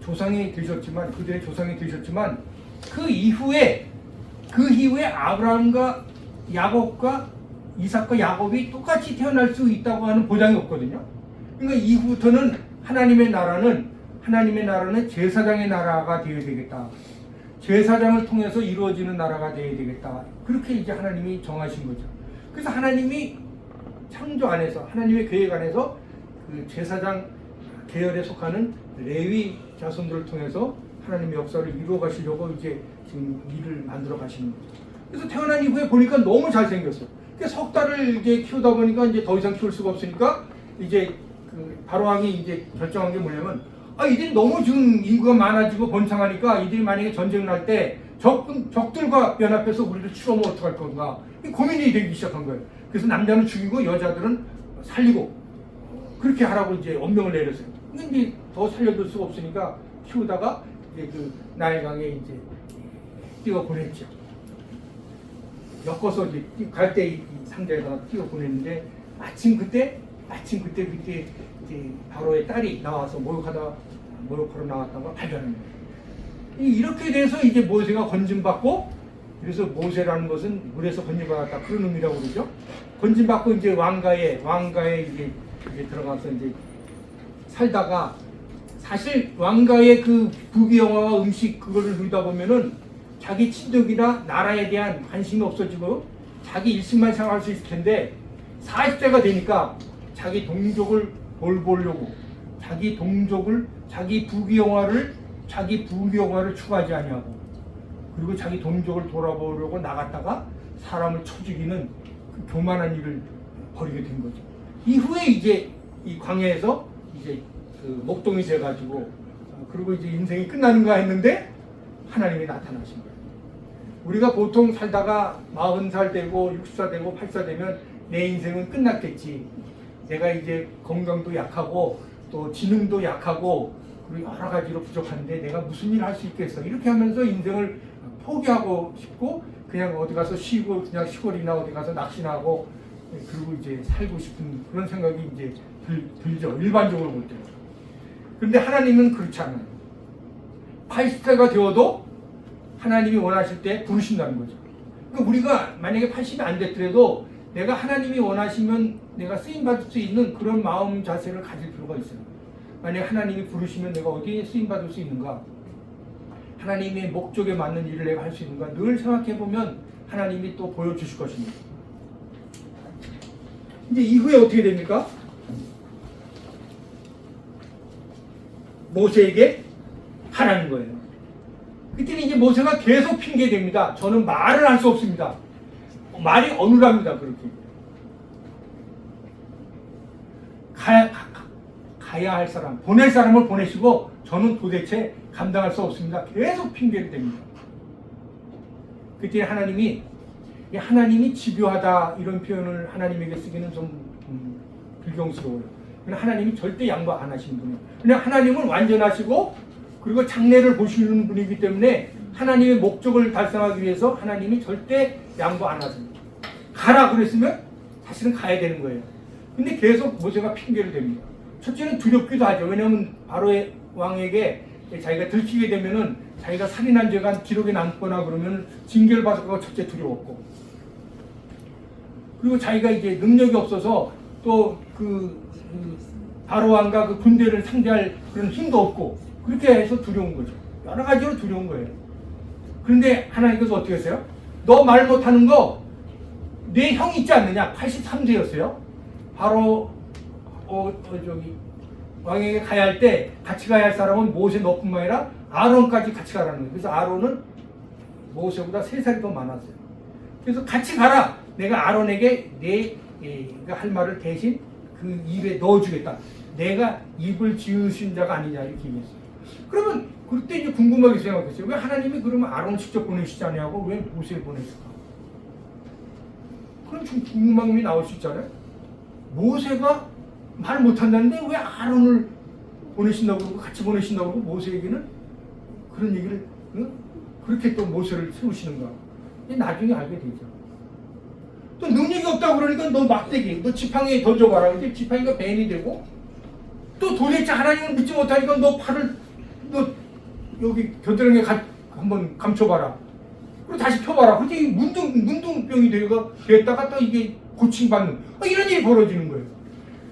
A: 그들의 조상이 되셨지만 그 이후에 아브라함과 야곱과 이삭과 야곱이 똑같이 태어날 수 있다고 하는 보장이 없거든요. 그러니까 이후부터는 하나님의 나라는 제사장의 나라가 되어야 되겠다. 제사장을 통해서 이루어지는 나라가 되어야 되겠다. 그렇게 이제 하나님이 정하신 거죠. 그래서 하나님이 창조 안에서, 하나님의 계획 안에서 그 제사장 계열에 속하는 레위 자손들을 통해서 하나님의 역사를 이루어 가시려고 이제 지금 일을 만들어 가시는 거죠. 그래서 태어난 이후에 보니까 너무 잘생겼어요. 그래서 석 달을 이제 키우다 보니까 이제 더 이상 키울 수가 없으니까 이제 그 바로왕이 이제 결정한 게 뭐냐면, 이들이 너무 지금 인구가 많아지고 번창하니까 이들이 만약에 전쟁을 할 때 적들과 연합해서 우리를 치러오면 어떡할 건가 고민이 되기 시작한 거예요. 그래서 남자는 죽이고 여자들은 살리고 그렇게 하라고 이제 엄명을 내렸어요. 근데 이제 더 살려둘 수가 없으니까 키우다가 이제 그 나일강에 이제 띄워 보냈죠. 엮어서 이제 갈 때 이 상자에다가 띄워 보냈는데 마침 그때 이제 바로의 딸이 나와서 목욕하러 나왔다는 걸 발견한 거예요. 이렇게 돼서 이제 모세가 건진받고, 그래서 모세라는 것은 물에서 건진받았다 그런 의미라고 그러죠. 건진받고 이제 왕가에 이제 들어가서 이제 살다가, 사실 왕가의 그 부귀영화와 음식 그거를 누리다 보면은 자기 친족이나 나라에 대한 관심이 없어지고 자기 일심만 생각할 수 있을 텐데 40세가 되니까 자기 동족을 돌보려고 자기 부귀영화를 추구하지 아니하고 그리고 자기 동족을 돌아보려고 나갔다가 사람을 쳐 죽이는 그 교만한 일을 벌이게 된 거죠. 이후에 이제 이 광야에서 이제 그 목동이 돼가지고 그리고 이제 인생이 끝나는가 했는데 하나님이 나타나신 거예요. 우리가 보통 살다가 40살 되고 60살 되고 80살 되면 내 인생은 끝났겠지. 내가 이제 건강도 약하고 또 지능도 약하고 그리고 여러 가지로 부족한데 내가 무슨 일을 할 수 있겠어. 이렇게 하면서 인생을 포기하고 싶고 그냥 어디 가서 쉬고 그냥 시골이나 어디 가서 낚시나고 그리고 이제 살고 싶은 그런 생각이 이제 들죠. 일반적으로 볼 때는. 그런데 하나님은 그렇지 않아요. 80세가 되어도 하나님이 원하실 때 부르신다는 거죠. 그러니까 우리가 만약에 80이 안 됐더라도 내가 하나님이 원하시면 내가 쓰임받을 수 있는 그런 마음 자세를 가질 필요가 있어요. 만약에 하나님이 부르시면 내가 어디에 쓰임받을 수 있는가? 하나님의 목적에 맞는 일을 내가 할 수 있는가? 늘 생각해보면 하나님이 또 보여주실 것입니다. 이제 이후에 어떻게 됩니까? 모세에게 하라는 거예요. 그때는 이제 모세가 계속 핑계댑니다. 저는 말을 할 수 없습니다. 말이 어눌합니다. 그렇게. 가야 할 사람, 보낼 사람을 보내시고 저는 도대체 감당할 수 없습니다. 계속 핑계를 댑니다. 그때 하나님이 집요하다 이런 표현을 하나님에게 쓰기는 좀 불경스러워요. 그냥 하나님이 절대 양보 안 하시는 분이에요. 그냥 하나님은 완전하시고 그리고 장래를 보시는 분이기 때문에 하나님의 목적을 달성하기 위해서 하나님이 절대 양보 안 하세요. 가라 그랬으면 사실은 가야 되는 거예요. 근데 계속 모세가 핑계를 댑니다. 첫째는 두렵기도 하죠. 왜냐하면 바로의 왕에게 자기가 들키게 되면은 자기가 살인한 죄가 기록에 남거나 그러면 징계를 받을까 첫째 두려웠고, 그리고 자기가 이제 능력이 없어서 또 그 바로 왕과 그 군대를 상대할 그런 힘도 없고 그렇게 해서 두려운 거죠. 여러 가지로 두려운 거예요. 그런데 하나님께서 어떻게 하세요? 너 말 못하는 거 내 형 있지 않느냐? 83세였어요. 바로 저기 왕에게 가야 할 때 같이 가야 할 사람은 모세 너뿐만 아니라 아론까지 같이 가라는 거예요. 그래서 아론은 모세보다 3살이 더 많았어요. 그래서 같이 가라. 내가 아론에게 내가 할 말을 대신 그 입에 넣어주겠다. 내가 입을 지으신 자가 아니냐 이렇게 얘기했어요. 그러면 그때 이제 궁금하게 생각했어요. 왜 하나님이 그러면 아론 직접 보내시지 않냐고 왜 모세를 보냈을까? 그럼 좀 궁금함이 나올 수 있잖아요. 모세가 말 못한다는데 왜 아론을 보내신다고 그러고 같이 보내신다고 그러고 모세에게는 그런 얘기를 그렇게 또 모세를 세우시는가? 나중에 알게 되죠. 또 능력이 없다고 그러니까 너 막대기, 너 지팡이에 던져봐라. 근데 지팡이가 뱀이 되고 또 도대체 하나님을 믿지 못하니까 너 팔을 너 여기 겨드랑이에 한번 감춰봐라. 그리고 다시 펴봐라. 그렇게 문둥병이 됐다가 또 이게 고침받는 이런 일이 벌어지는 거예요.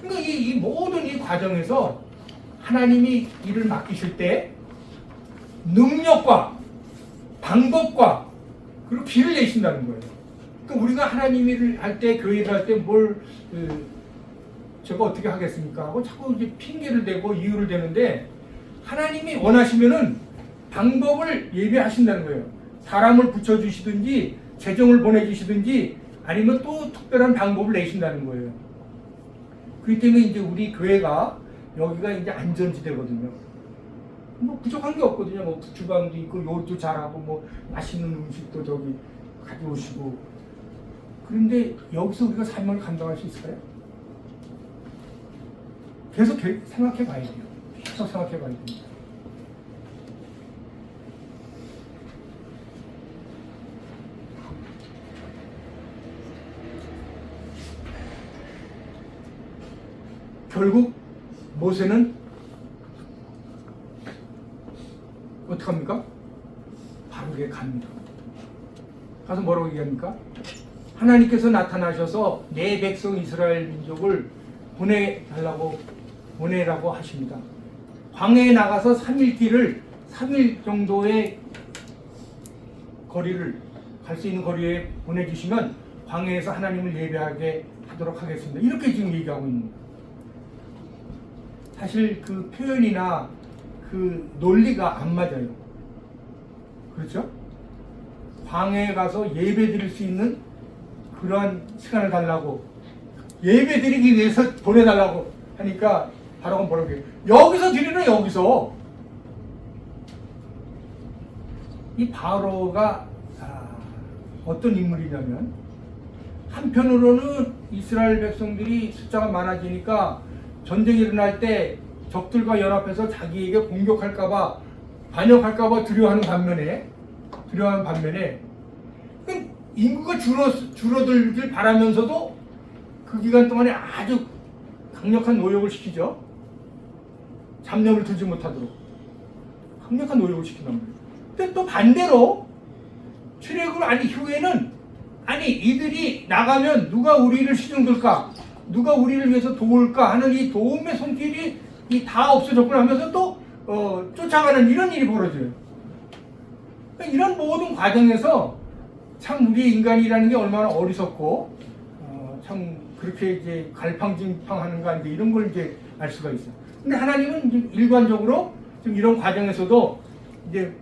A: 그러니까 이 모든 이 과정에서 하나님이 일을 맡기실 때 능력과 방법과 그리고 길을 내신다는 거예요. 그러니까 우리가 하나님 일을 할 때, 교회를 할 때 뭘 제가 어떻게 하겠습니까? 하고 자꾸 이제 핑계를 대고 이유를 대는데 하나님이 원하시면은 방법을 예비하신다는 거예요. 사람을 붙여주시든지 재정을 보내주시든지 아니면 또 특별한 방법을 내신다는 거예요. 그렇기 때문에 이제 우리 교회가 여기가 이제 안전지대거든요. 뭐 부족한 게 없거든요. 뭐 주방도 있고 요리도 잘하고 뭐 맛있는 음식도 저기 가져오시고. 그런데 여기서 우리가 사명을 감당할 수 있을까요? 계속 생각해 봐야 돼요. 계속 생각해 봐야 됩니다. 결국 모세는 어떡합니까? 바로게 갑니다. 가서 뭐라고 얘기합니까? 하나님께서 나타나셔서 내 백성 이스라엘 민족을 보내라고 하십니다. 광야에 나가서 3일 길을 3일 정도의 거리를 갈 수 있는 거리에 보내주시면 광야에서 하나님을 예배하게 하도록 하겠습니다. 이렇게 지금 얘기하고 있는 거예요. 사실 그 표현이나 그 논리가 안 맞아요. 그렇죠? 광야에 가서 예배 드릴 수 있는 그러한 시간을 달라고, 예배 드리기 위해서 보내달라고 하니까 바로가 뭐라고 해요? 여기서 드리는 여기서. 이 바로가 어떤 인물이냐면, 한편으로는 이스라엘 백성들이 숫자가 많아지니까 전쟁이 일어날 때 적들과 연합해서 자기에게 공격할까봐, 반역할까봐 두려워하는 반면에 인구가 줄어들길 바라면서도 그 기간 동안에 아주 강력한 노역을 시키죠. 잡념을 들지 못하도록 강력한 노역을 시킨단 말이에요. 근데 또 반대로 출애굽 후에는 이들이 나가면 누가 우리를 시중들까, 누가 우리를 위해서 도울까 하는 이 도움의 손길이 다 없어졌구나 하면서 또 쫓아가는 이런 일이 벌어져요. 그러니까 이런 모든 과정에서 참 우리 인간이라는 게 얼마나 어리석고 참 그렇게 이제 갈팡질팡하는가, 이제 이런 걸 이제 알 수가 있어요. 근데 하나님은 이제 일관적으로 지금 이런 과정에서도 이제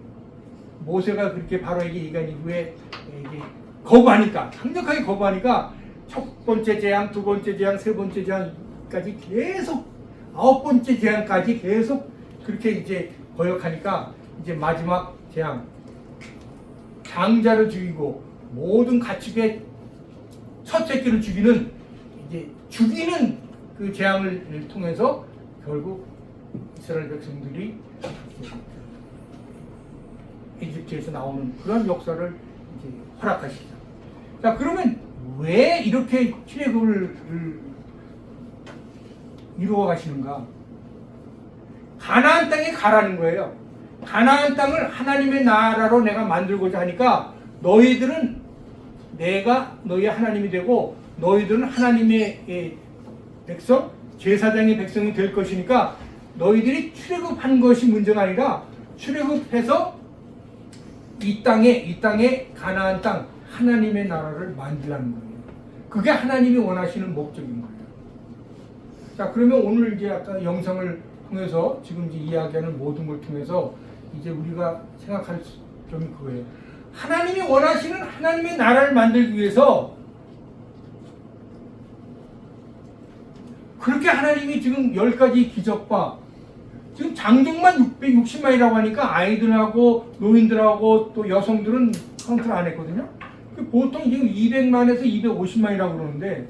A: 모세가 그렇게 바로에게 이간 이후에 이게 강력하게 거부하니까 첫 번째 재앙, 두 번째 재앙, 세 번째 재앙까지 계속, 아홉 번째 재앙까지 계속 그렇게 이제 거역하니까 이제 마지막 재앙, 장자를 죽이고 모든 가축의 첫 새끼를 죽이는 그 재앙을 통해서 결국 이스라엘 백성들이 이집트에서 나오는 그런 역사를 이제 허락하시죠. 자, 그러면 왜 이렇게 출애굽을 이루어 가시는가? 가나안 땅에 가라는 거예요. 가나안 땅을 하나님의 나라로 내가 만들고자 하니까 너희들은 내가 너희 하나님이 되고 너희들은 하나님의 백성, 제사장의 백성이 될 것이니까 너희들이 출애굽한 것이 문제가 아니라 출애굽해서 이 땅에 가나안 땅 하나님의 나라를 만들라는 거예요. 그게 하나님이 원하시는 목적인 거예요. 자, 그러면 오늘 이제 아까 영상을 통해서 지금 이제 이야기하는 모든 걸 통해서 이제 우리가 생각할 점이 그거예요. 하나님이 원하시는 하나님의 나라를 만들기 위해서 그렇게 하나님이 지금 10가지 기적과 지금 장정만 660만이라고 하니까 아이들하고 노인들하고 또 여성들은 카운트를 안 했거든요. 보통 지금 200만에서 250만이라고 그러는데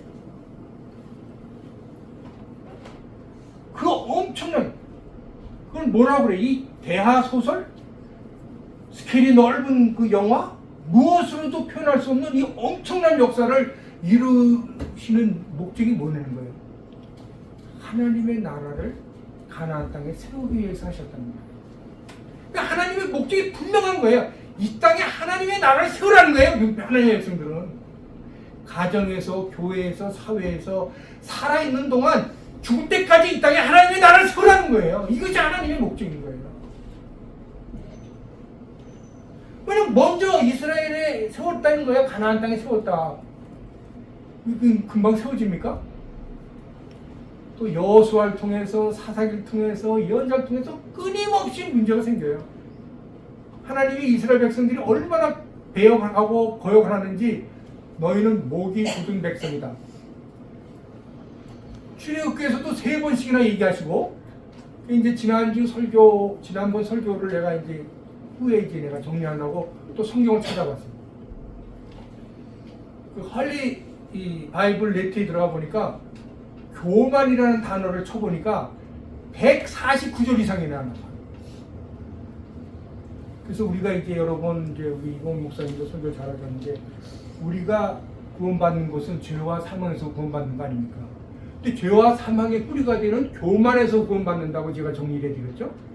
A: 그거 엄청난, 그걸 뭐라고 그래? 이 대하소설? 스케일이 넓은 그 영화? 무엇으로도 표현할 수 없는 이 엄청난 역사를 이루시는 목적이 뭐냐는 거예요. 하나님의 나라를 가나안 땅에 세우기 위해서 하셨다는 거예요. 그러니까 하나님의 목적이 분명한 거예요. 이 땅에 하나님의 나라를 세우라는 거예요. 하나님의 백성들은 가정에서, 교회에서, 사회에서 살아있는 동안 죽을 때까지 이 땅에 하나님의 나라를 세우라는 거예요. 이것이 하나님의 목적인 거예요. 왜냐면 먼저 이스라엘에 세웠다는 거예요. 가나안 땅에 세웠다. 금방 세워집니까? 또 여호수아를 통해서, 사사기를 통해서, 예언자를 통해서 끊임없이 문제가 생겨요. 하나님이 이스라엘 백성들이 얼마나 배역하고 거역을 하는지 너희는 목이 굳은 백성이다. 출애굽기에서도 3번씩이나 얘기하시고, 이제 지난번 설교를 내가 이제 후에 이제 내가 정리하려고 또 성경을 찾아봤어요. 그 할리 이 바이블 네트에 들어가 보니까 교만이라는 단어를 쳐보니까 149절 이상이 나와요. 그래서 우리가 이제 여러분, 이제 우리 이봉 목사님도 설교 잘하셨는데, 우리가 구원받는 것은 죄와 사망에서 구원받는 거 아닙니까? 근데 죄와 사망의 뿌리가 되는 교만에서 구원받는다고 제가 정리를 해드렸죠.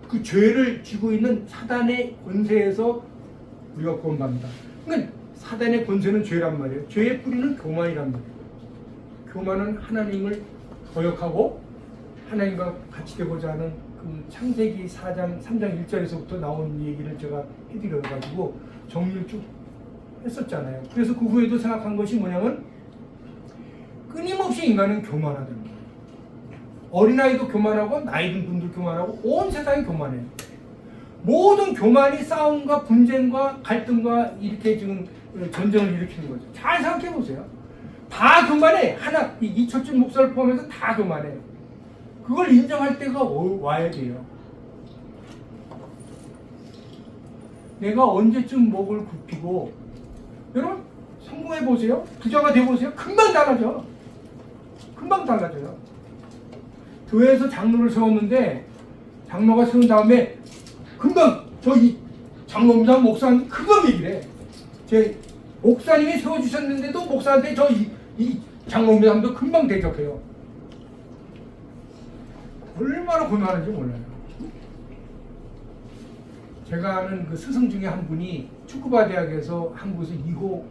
A: 그 죄를 쥐고 있는 사단의 권세에서 우리가 구원받는다. 그러니까 사단의 권세는 죄란 말이에요. 죄의 뿌리는 교만이란 말이에요. 교만은 하나님을 거역하고 하나님과 같이 되고자 하는 그 창세기 4장 3장 1절에서부터 나온 얘기를 제가 해드려가지고 정리를 쭉 했었잖아요. 그래서 그 후에도 생각한 것이 뭐냐면 끊임없이 인간은 교만하다는 거예요. 어린아이도 교만하고 나이 든 분도 교만하고 온 세상이 교만해요. 모든 교만이 싸움과 분쟁과 갈등과 이렇게 지금 전쟁을 일으키는 거죠. 잘 생각해 보세요. 다 교만해. 하나, 이 이철준 목사를 포함해서 다 교만해. 그걸 인정할 때가 와야 돼요. 내가 언제쯤 목을 굽히고, 여러분, 성공해 보세요. 부자가 돼 보세요. 금방 달라져. 금방 달라져요. 교회에서 장로를 세웠는데, 장로가 세운 다음에, 금방, 장로입니다, 목사님, 금방 얘기를 해. 제 목사님이 세워주셨는데도 목사한테 이 장로입니다 하면서 금방 대적해요. 얼마나 고민하는지 몰라요. 제가 아는 그 스승 중에 한 분이 축구바 대학에서 한국에서 2호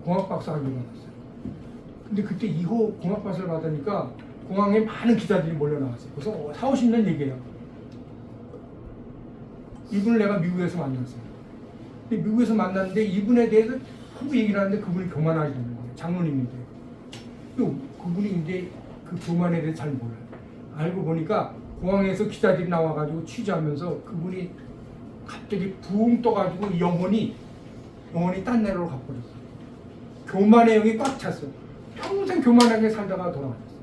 A: 공학 박사학위를 받았어요. 근데 그때 2호 공학 박사를 받으니까 공항에 많은 기자들이 몰려 나왔어요. 그래서 4, 50년 얘기예요. 이분을 내가 미국에서 만났어요. 근데 미국에서 만났는데 이분에 대해서 한국 얘기를 하는데 그분이 교만하시는 거예요. 장로님인데. 그분이 이제 그 교만에 대해서 잘 몰라요. 알고 보니까 공항에서 기자들이 나와가지고 취재하면서 그분이 갑자기 붕 떠가지고 영혼이 딴 나라로 가버렸어요. 교만의 영이 꽉 찼어요. 평생 교만하게 살다가 돌아가셨어요.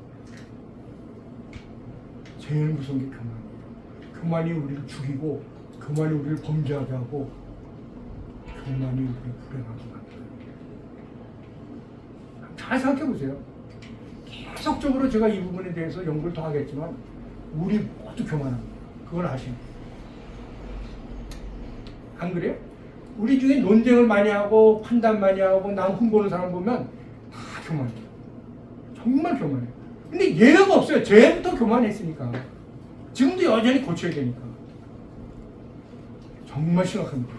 A: 제일 무서운 게 교만이에요. 교만이 우리를 죽이고, 교만이 우리를 범죄하게 하고, 교만이 우리를 불행하게 만들어요. 잘 생각해 보세요. 계속적으로 제가 이 부분에 대해서 연구를 더 하겠지만, 우리 모두 교만합니다. 그걸 아시는 거예요. 안 그래요? 우리 중에 논쟁을 많이 하고 판단 많이 하고 남 흠보는 사람 보면 다 교만해요. 정말 교만해요. 근데 예외가 없어요. 죄부터 교만했으니까. 지금도 여전히 고쳐야 되니까. 정말 심각합니다.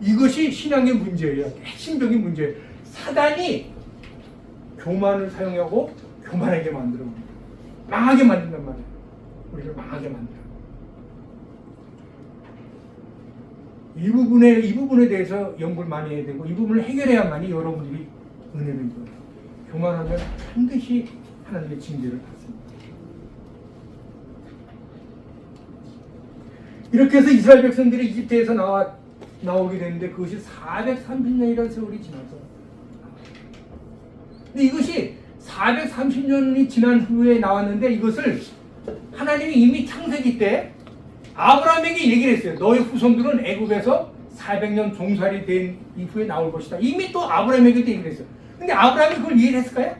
A: 이것이 신앙의 문제예요. 핵심적인 문제예요. 사단이 교만을 사용하고 교만하게 만들어 버립니다. 망하게 만든단 말이에요. 우리를 망하게 만들어요. 이 부분에 대해서 연구를 많이 해야 되고, 이 부분을 해결해야만이 여러분들이 은혜를 입어요. 교만하면 반드시 하나님의 징계를 받습니다. 이렇게 해서 이스라엘 백성들이 이집트에서 나오게 되는데, 그것이 430년이라는 세월이 지나서. 근데 이것이 430년이 지난 후에 나왔는데, 이것을 하나님이 이미 창세기 때 아브라함에게 얘기를 했어요. 너의 후손들은 애굽에서 400년 종살이 된 이후에 나올 것이다. 이미 또 아브라함에게도 얘기를 했어요. 근데 아브라함이 그걸 이해를 했을까요?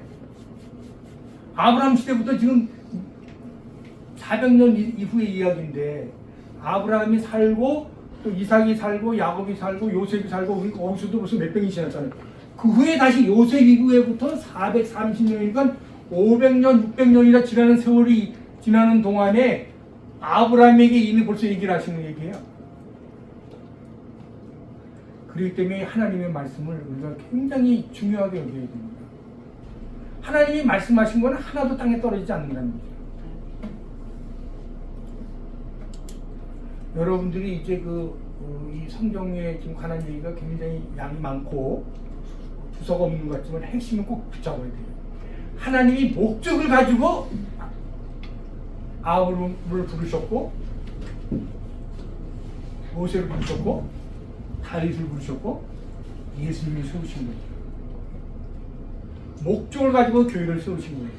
A: 아브라함 시대부터 지금 400년 이후의 이야기인데, 아브라함이 살고 또 이삭이 살고 야곱이 살고 요셉이 살고, 우리 거기서도 벌써 몇백이 지났잖아요. 그 후에 다시 요셉 이후에부터 430년이니까 500년, 600년이나 지나는 세월이 지나는 동안에 아브라함에게 이미 벌써 얘기를 하시는 얘기예요. 그렇기 때문에 하나님의 말씀을 우리가 굉장히 중요하게 여겨야 됩니다. 하나님이 말씀하신 건 하나도 땅에 떨어지지 않는다는 거죠. 여러분들이 이제 이 성경에 지금 관한 얘기가 굉장히 양이 많고 부서가 없는 것 같지만 핵심은 꼭 붙잡아야 돼요. 하나님이 목적을 가지고 아브람을 부르셨고, 모세를 부르셨고, 다윗을 부르셨고, 예수님이 세우신 거예요. 목적을 가지고 교회를 세우신 거예요.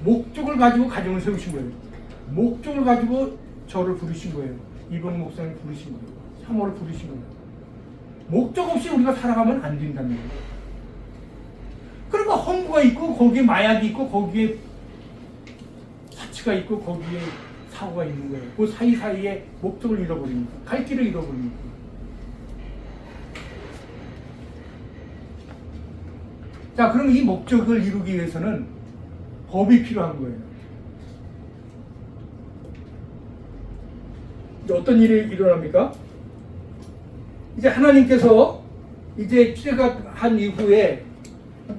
A: 목적을 가지고 가정을 세우신 거예요. 목적을 가지고 저를 부르신 거예요. 이번 목사님을 부르신 거예요. 사모를 부르신 거예요. 목적 없이 우리가 살아가면 안 된다는 거예요. 그러니까 험부가 있고, 거기에 마약이 있고, 거기에 사치가 있고, 거기에 사고가 있는 거예요. 그 사이사이에 목적을 잃어버립니다. 갈 길을 잃어버립니다. 자, 그럼 이 목적을 이루기 위해서는 법이 필요한 거예요. 이제 어떤 일이 일어납니까? 이제 하나님께서 이제 출애굽한 이후에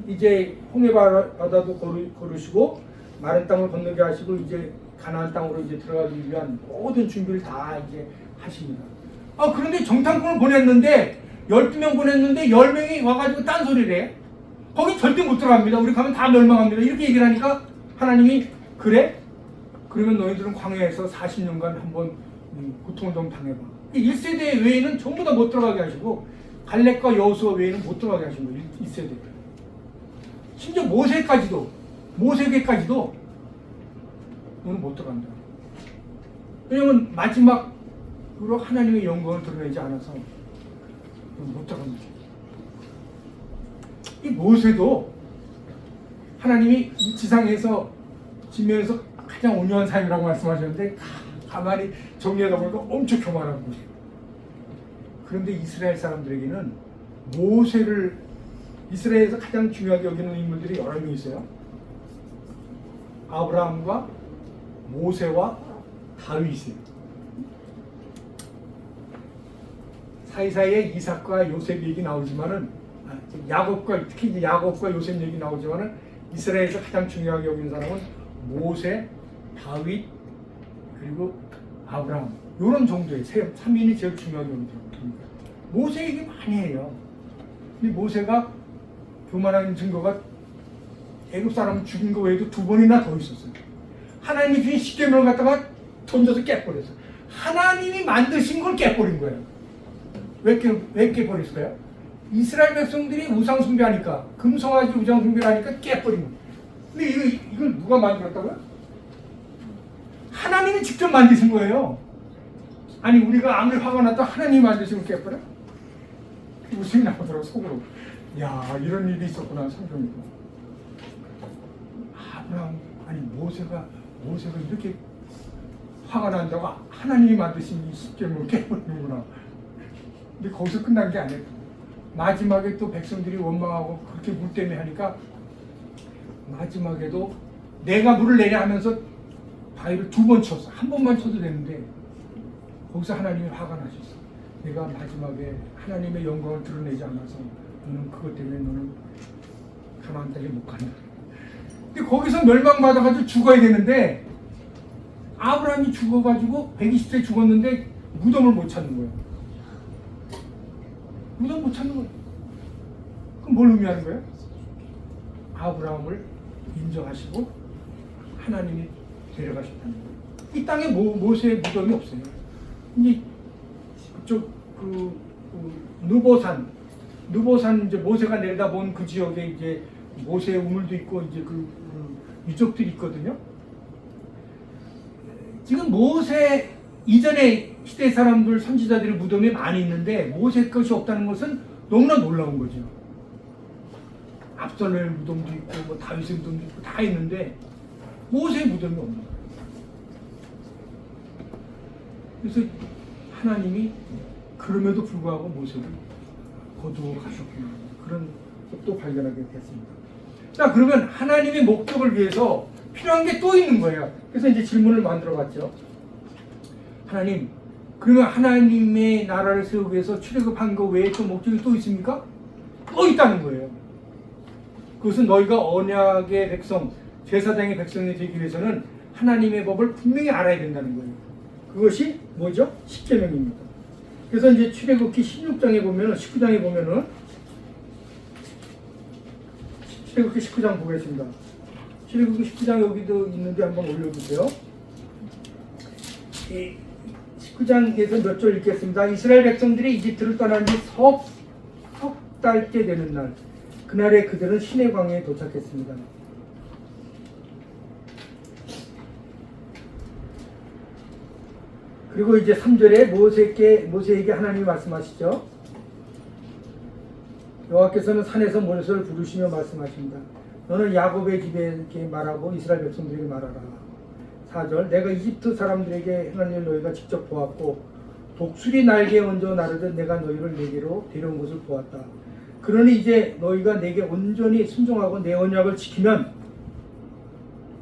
A: 이제 홍해 바다도 걸으시고 마른 땅을 건너게 하시고 이제 가나안 땅으로 이제 들어가기 위한 모든 준비를 다 이제 하십니다. 그런데 정탐꾼을 보냈는데 12명 보냈는데 10명이 와가지고 딴소리를 해. 거기 절대 못 들어갑니다. 우리 가면 다 멸망합니다. 이렇게 얘기를 하니까 하나님이 그래? 그러면 너희들은 광야에서 40년간 한번 고통을 좀 당해봐. 1세대 외에는 전부 다 못 들어가게 하시고 갈렙과 여호수아 외에는 못 들어가게 하신 거예요. 1세대. 심지어 모세계까지도 너는 못 들어간다. 왜냐면 마지막으로 하나님의 영광을 드러내지 않아서 못 들어갑니다. 이 모세도 하나님이 이 지상에서 지면에서 가장 온유한 사람이라고 말씀하셨는데 가만히 정리하다 보니까 엄청 교만한 거예요. 그런데 이스라엘 사람들에게는 모세를 이스라엘에서 가장 중요하게 여기는 인물들이 여러 명 있어요. 아브라함과 모세와 다윗이에요. 사이사이에 이삭과 요셉 얘기 나오지만은 특히 이제 야곱과 요셉 얘기 나오지만은 이스라엘에서 가장 중요하게 여기는 사람은 모세, 다윗 그리고 아브라함 이런 정도의 3인이 제일 중요하게 여기는 사람입니다. 모세 얘기 많이 해요. 근데 모세가 교만한 증거가 애굽 사람을 죽인 거 외에도 2번이나 더 있었어요. 하나님이 주신 십계명을 갖다가 던져서 깨버렸어요. 하나님이 만드신 걸 깨버린 거예요. 왜 깨버렸을까요? 이스라엘 백성들이 우상 숭배하니까 금송아지 우상 숭배를 하니까 깨버린 거예요. 근데 이걸 누가 만들었다고요? 하나님이 직접 만드신 거예요. 아니 우리가 아무리 화가 났다 하나님이 만드신 걸 깨버려? 웃음이 나오더라고 속으로. 야 이런 일이 있었구나 성경이고. 모세가 이렇게 화가 난다고 하나님이 만드신 이 십계명을 깨버리는구나. 근데 거기서 끝난 게 아니에요. 마지막에 또 백성들이 원망하고 그렇게 물 때문에 하니까 마지막에도 내가 물을 내려 하면서 바위를 2번 쳤어. 한 번만 쳐도 되는데 거기서 하나님이 화가 나셨어. 내가 마지막에 하나님의 영광을 드러내지 않아서 너는 그것 때문에 너는 가나안 땅에 못 간다. 근데 거기서 멸망받아가지고 죽어야 되는데 아브라함이 죽어가지고 120세 죽었는데 무덤을 못 찾는 거예요. 무덤 못 찾는 거예요. 그럼 뭘 의미하는 거예요? 아브라함을 인정하시고 하나님이 데려가셨다는 거예요. 이 땅에 모세의 무덤이 없어요. 이제 그쪽 느보산 이제 모세가 내려다본 그 지역에 이제 모세의 우물도 있고 이제 그 유적들이 있거든요. 지금 모세 이전의 시대 사람들 선지자들의 무덤이 많이 있는데 모세 것이 없다는 것은 너무나 놀라운 거죠. 압살롬의 무덤도 있고 뭐 다윗의 무덤도 있고 다 있는데 모세의 무덤이 없는 거예요. 그래서 하나님이 그럼에도 불구하고 모세를 거두어 가셨구나 그런 것도 발견하게 됐습니다. 자 그러면 하나님의 목적을 위해서 필요한 게 또 있는 거예요. 그래서 이제 질문을 만들어 봤죠. 하나님, 그러면 하나님의 나라를 세우기 위해서 출애굽한 거 외에 또 목적이 또 있습니까? 또 있다는 거예요. 그것은 너희가 언약의 백성, 제사장의 백성이 되기 위해서는 하나님의 법을 분명히 알아야 된다는 거예요. 그것이 뭐죠? 십계명입니다. 그래서 이제 출애굽기 16장에 보면은 19장에 보면은 출애굽기 19장 보겠습니다. 출애굽기 19장 여기도 있는데 한번 올려주세요. 19장에서 몇 절 읽겠습니다. 이스라엘 백성들이 이집트를 떠난 지 석 달째 되는 날, 그날에 그들은 시내 광야에 도착했습니다. 그리고 이제 3절에 모세에게 하나님이 말씀하시죠. 여호와께서는 산에서 모세를 부르시며 말씀하십니다. 너는 야곱의 집에게 말하고 이스라엘 백성들에게 말하라. 4절 내가 이집트 사람들에게 행한 일 너희가 직접 보았고 독수리 날개에 얹어 나르듯 내가 너희를 내게로 데려온 것을 보았다. 그러니 이제 너희가 내게 온전히 순종하고 내 언약을 지키면,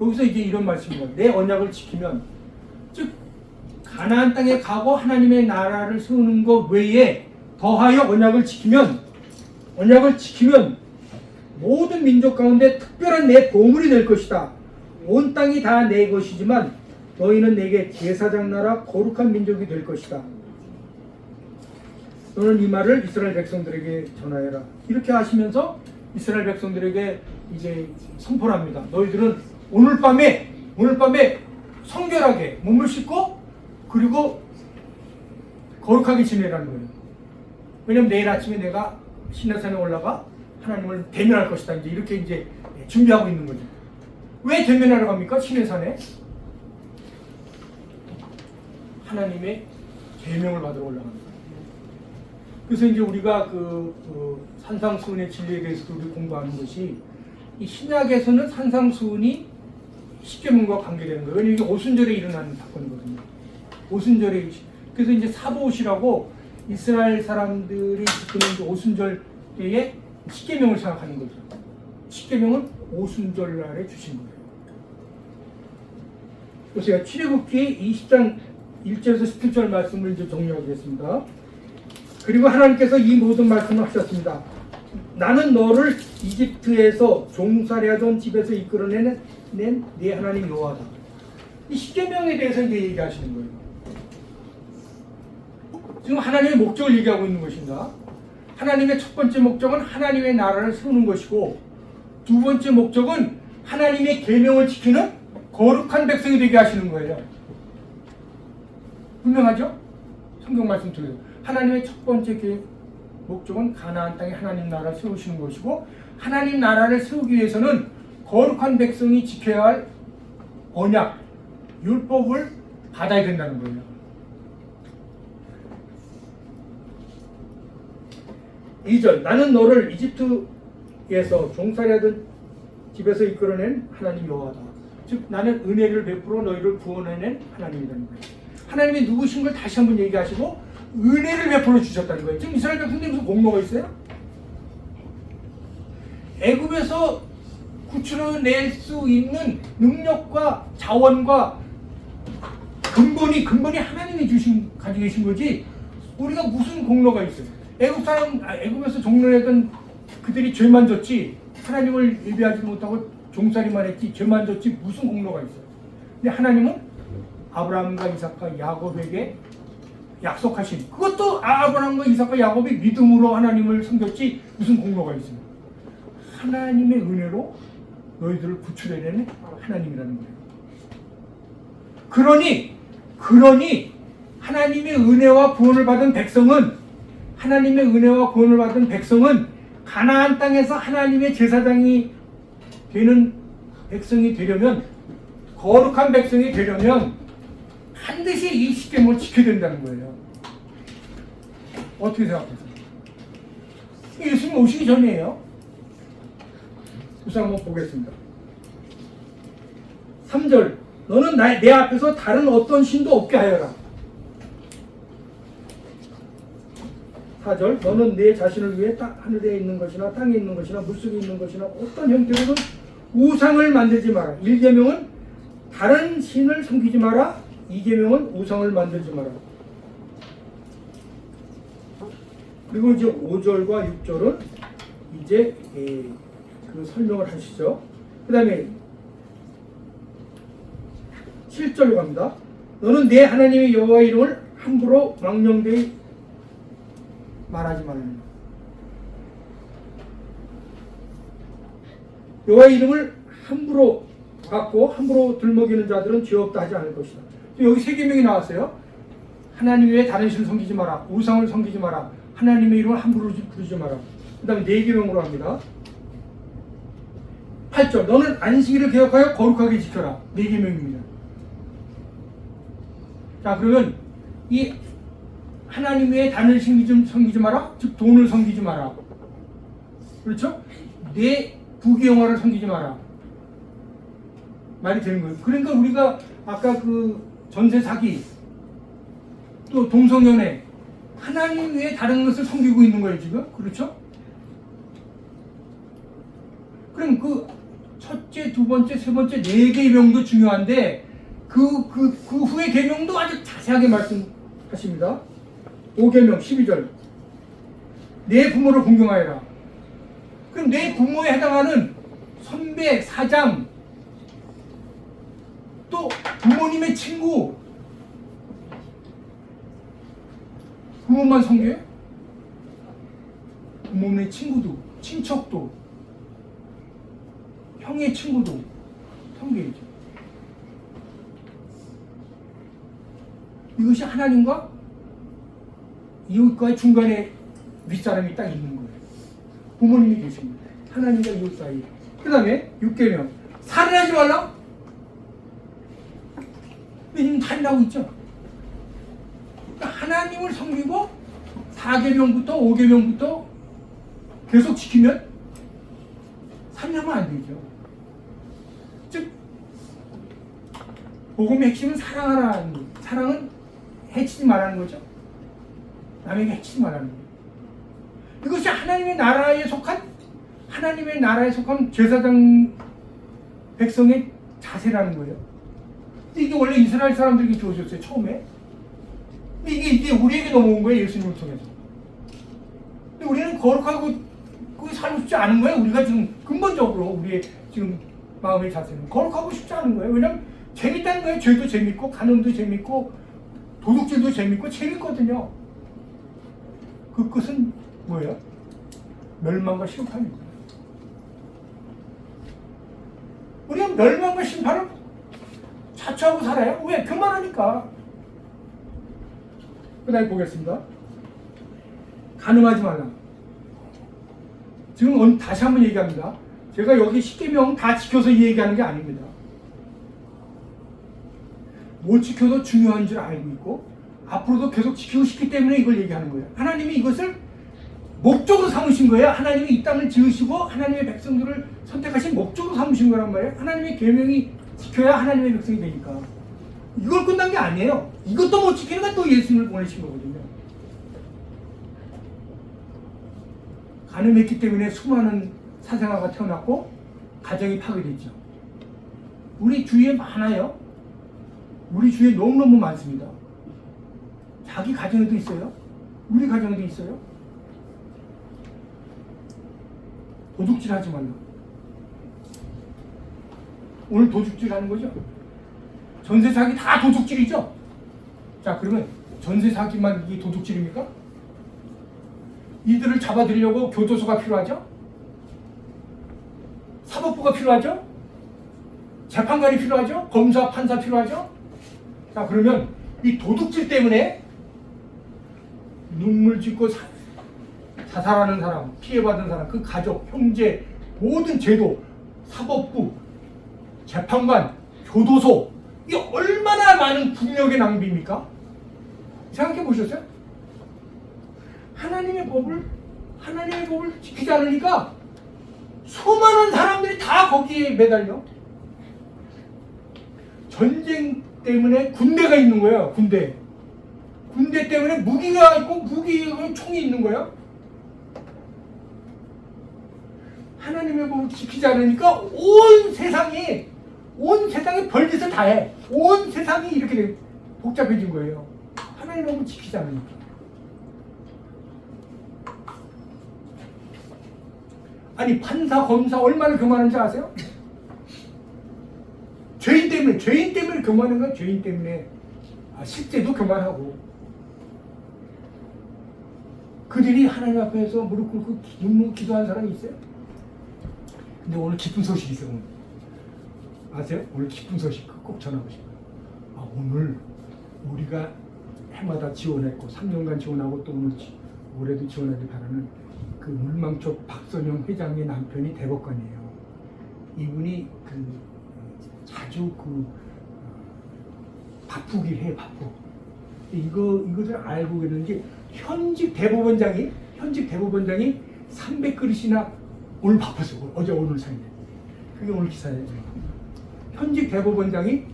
A: 여기서 이제 이런 말씀입니다. 내 언약을 지키면, 즉 가나안 땅에 가고 하나님의 나라를 세우는 것 외에 더하여 언약을 지키면 모든 민족 가운데 특별한 내 보물이 될 것이다. 온 땅이 다 내 것이지만 너희는 내게 제사장 나라 거룩한 민족이 될 것이다. 너는 이 말을 이스라엘 백성들에게 전하여라. 이렇게 하시면서 이스라엘 백성들에게 이제 선포를 합니다. 너희들은 오늘 밤에 성결하게 몸을 씻고 그리고 거룩하게 지내라는 거예요. 왜냐면 내일 아침에 내가 시내산에 올라가 하나님을 대면할 것이다. 이제 이렇게 이제 준비하고 있는 거죠. 왜 대면하러 갑니까? 시내산에 하나님의 계명을 받으러 올라갑니다. 그래서 이제 우리가 그 산상수훈의 진리에 대해서도 우리 공부하는 것이 이 신약에서는 산상수훈이 십계명과 관계되는 거예요. 왜냐면 이게 오순절에 일어나는 사건이거든요. 오순절에 그래서 이제 사보옷이라고 이스라엘 사람들이 지키는 오순절 때에 십계명을 생각하는 거죠. 십계명은 오순절 날에 주신 거예요. 그래서 출애굽기 20장 1절에서 17절 말씀을 이제 정리하겠습니다. 그리고 하나님께서 이 모든 말씀을 하셨습니다. 나는 너를 이집트에서 종살이하던 집에서 이끌어낸 네 하나님 여호와다. 이 십계명에 대해서 이제 얘기하시는 거예요. 지금 하나님의 목적을 얘기하고 있는 것인가? 하나님의 첫 번째 목적은 하나님의 나라를 세우는 것이고, 두 번째 목적은 하나님의 계명을 지키는 거룩한 백성이 되게 하시는 거예요. 분명하죠? 성경 말씀 들어요. 하나님의 첫 번째 목적은 가나안 땅에 하나님 나라를 세우시는 것이고, 하나님 나라를 세우기 위해서는 거룩한 백성이 지켜야 할 언약, 율법을 받아야 된다는 거예요. 2절, 나는 너를 이집트에서 종살이하던 집에서 이끌어낸 하나님 여호와다. 즉 나는 은혜를 베풀어 너희를 구원해낸 하나님이라는 거예요. 하나님이 누구신 걸 다시 한번 얘기하시고 은혜를 베풀어 주셨다는 거예요. 지금 이스라엘 백성들이 무슨 공로가 있어요? 애굽에서 구출해낼 수 있는 능력과 자원과 근본이 하나님이 가지고 계신 거지, 우리가 무슨 공로가 있어요? 애굽에서 종로했던 그들이 죄만 졌지, 하나님을 예배하지 못하고 종살이만 했지, 죄만 졌지, 무슨 공로가 있어요? 근데 하나님은 아브라함과 이삭과 야곱에게 약속하신, 그것도 아브라함과 이삭과 야곱이 믿음으로 하나님을 섬겼지, 무슨 공로가 있어요? 하나님의 은혜로 너희들을 구출해내는 하나님이라는 거예요. 그러니 하나님의 은혜와 구원을 받은 백성은 가나안 땅에서 하나님의 제사장이 되는 백성이 되려면, 거룩한 백성이 되려면 반드시 이 십계명을 지켜야 된다는 거예요. 어떻게 생각하세요? 예수님 오시기 전이에요. 우선 한번 보겠습니다. 3절, 너는 내 앞에서 다른 어떤 신도 없게 하여라. 4절, 너는 내 자신을 위해 하늘에 있는 것이나 땅에 있는 것이나 물속에 있는 것이나 어떤 형태로든 우상을 만들지 마라. 1계명은 다른 신을 섬기지 마라. 2계명은 우상을 만들지 마라. 그리고 이제 5절과 6절은 이제 그 설명을 하시죠. 그 다음에 7절로 갑니다. 너는 내 하나님의 여호와 이름을 함부로 망령되이 말하지 말라. 여호와 이름을 함부로 갖고 함부로 들먹이는 자들은 죄 없다 하지 않을 것이다. 여기 세 계명이 나왔어요. 하나님 외에 다른 신을 섬기지 마라. 우상을 섬기지 마라. 하나님의 이름을 함부로 부르지 마라. 그 다음에 네 계명으로 합니다. 8절, 너는 안식일을 개혁하여 거룩하게 지켜라. 네 계명입니다. 자, 그러면 이 하나님 외에 다른 신을 섬기지 마라. 즉 돈을 섬기지 마라. 그렇죠? 내 부귀영화를 섬기지 마라. 말이 되는 거예요. 그러니까 우리가 아까 그 전세 사기, 또 동성연애, 하나님 외에 다른 것을 섬기고 있는 거예요 지금. 그렇죠? 그럼 그 첫째, 두 번째, 세 번째, 네 개의 명도 중요한데 그 후의 계명도 아주 자세하게 말씀하십니다. 5계명 12절, 내 부모를 공경하여라. 그럼 내 부모에 해당하는 선배, 사장, 또 부모님의 친구, 부모만 섬겨요? 부모님의 친구도, 친척도, 형의 친구도 섬겨야죠. 이것이 하나님과 이웃과의 중간에 윗사람이 딱 있는 거예요. 부모님이 계십니다. 하나님과 이웃 사이에. 그 다음에 6계명. 살인하지 말라? 근데 지금 살인하고 있죠. 그러니까 하나님을 섬기고 4계명부터 5계명부터 계속 지키면 살인하면 안 되죠. 즉 복음의 핵심은 사랑하라는 거예요. 사랑은 해치지 말라는 거죠. 남에게 해치지 말라는 거예요. 이것이 하나님의 나라에 속한 제사장 백성의 자세라는 거예요. 근데 이게 원래 이스라엘 사람들에게 주어졌어요, 처음에. 근데 이게 우리에게 넘어온 거예요, 예수님을 통해서. 근데 우리는 거룩하고 살고 싶지 않은 거예요. 우리가 지금 근본적으로 우리의 지금 마음의 자세는 거룩하고 싶지 않은 거예요. 왜냐면 재밌다는 거예요. 죄도 재밌고 간음도 재밌고 도둑질도 재밌고 재밌거든요. 그 끝은 뭐예요? 멸망과 심판입니다. 우리가 멸망과 심판을 자초하고 살아요. 왜? 교만하니까. 그 다음에 보겠습니다. 간음하지 말라. 지금 다시 한번 얘기합니다. 제가 여기 10계명 다 지켜서 이 얘기하는 게 아닙니다. 못 지켜도 중요한 줄 알고 있고 앞으로도 계속 지키고 싶기 때문에 이걸 얘기하는 거예요. 하나님이 이것을 목적으로 삼으신 거예요. 하나님이 이 땅을 지으시고 하나님의 백성들을 선택하신 목적으로 삼으신 거란 말이에요. 하나님의 계명이 지켜야 하나님의 백성이 되니까. 이걸 끝난 게 아니에요. 이것도 못 지키니까 또 예수님을 보내신 거거든요. 간음했기 때문에 수많은 사생아가 태어났고 가정이 파괴됐죠. 우리 주위에 많아요. 우리 주위에 너무너무 많습니다. 자기 가정에도 있어요. 우리 가정에도 있어요. 도둑질 하지 말라. 오늘 도둑질 하는 거죠? 전세 사기 다 도둑질이죠? 자, 그러면 전세 사기만 이게 도둑질입니까? 이들을 잡아들이려고 교도소가 필요하죠? 사법부가 필요하죠? 재판관이 필요하죠? 검사, 판사 필요하죠? 자, 그러면 이 도둑질 때문에 눈물 짓고 자살하는 사람, 피해받은 사람, 그 가족, 형제, 모든 제도, 사법부, 재판관, 교도소, 이게 얼마나 많은 국력의 낭비입니까? 생각해 보셨어요? 하나님의 법을 지키지 않으니까 수많은 사람들이 다 거기에 매달려. 전쟁 때문에 군대가 있는 거예요. 군대 때문에 무기가 있고 총이 있는 거예요. 하나님의 법을 지키지 않으니까 온 세상이 별짓을 다 해. 온 세상이 이렇게 복잡해진 거예요. 하나님의 법을 지키지 않으니까. 아니, 판사, 검사 얼마나 교만한지 아세요? 죄인 때문에 교만한 건 죄인 때문에. 실제도 교만하고. 그들이 하나님 앞에서 무릎 꿇고 눈물 기도한 사람이 있어요? 근데 오늘 기쁜 소식이 있어요. 오늘. 아세요? 오늘 기쁜 소식 꼭 전하고 싶어요. 오늘 우리가 해마다 지원했고 3년간 지원하고 또 올해도 지원하길 바라는 그 물망초 박선영 회장의 남편이 대법관이에요. 이분이 자주 바쁘긴 해요. 바쁘. 이것을 알고 있는지 현직 대법원장이 300그릇이나 오늘 바빴어요. 어제 오늘 사이에. 그게 오늘 기사예요. 현직 대법원장이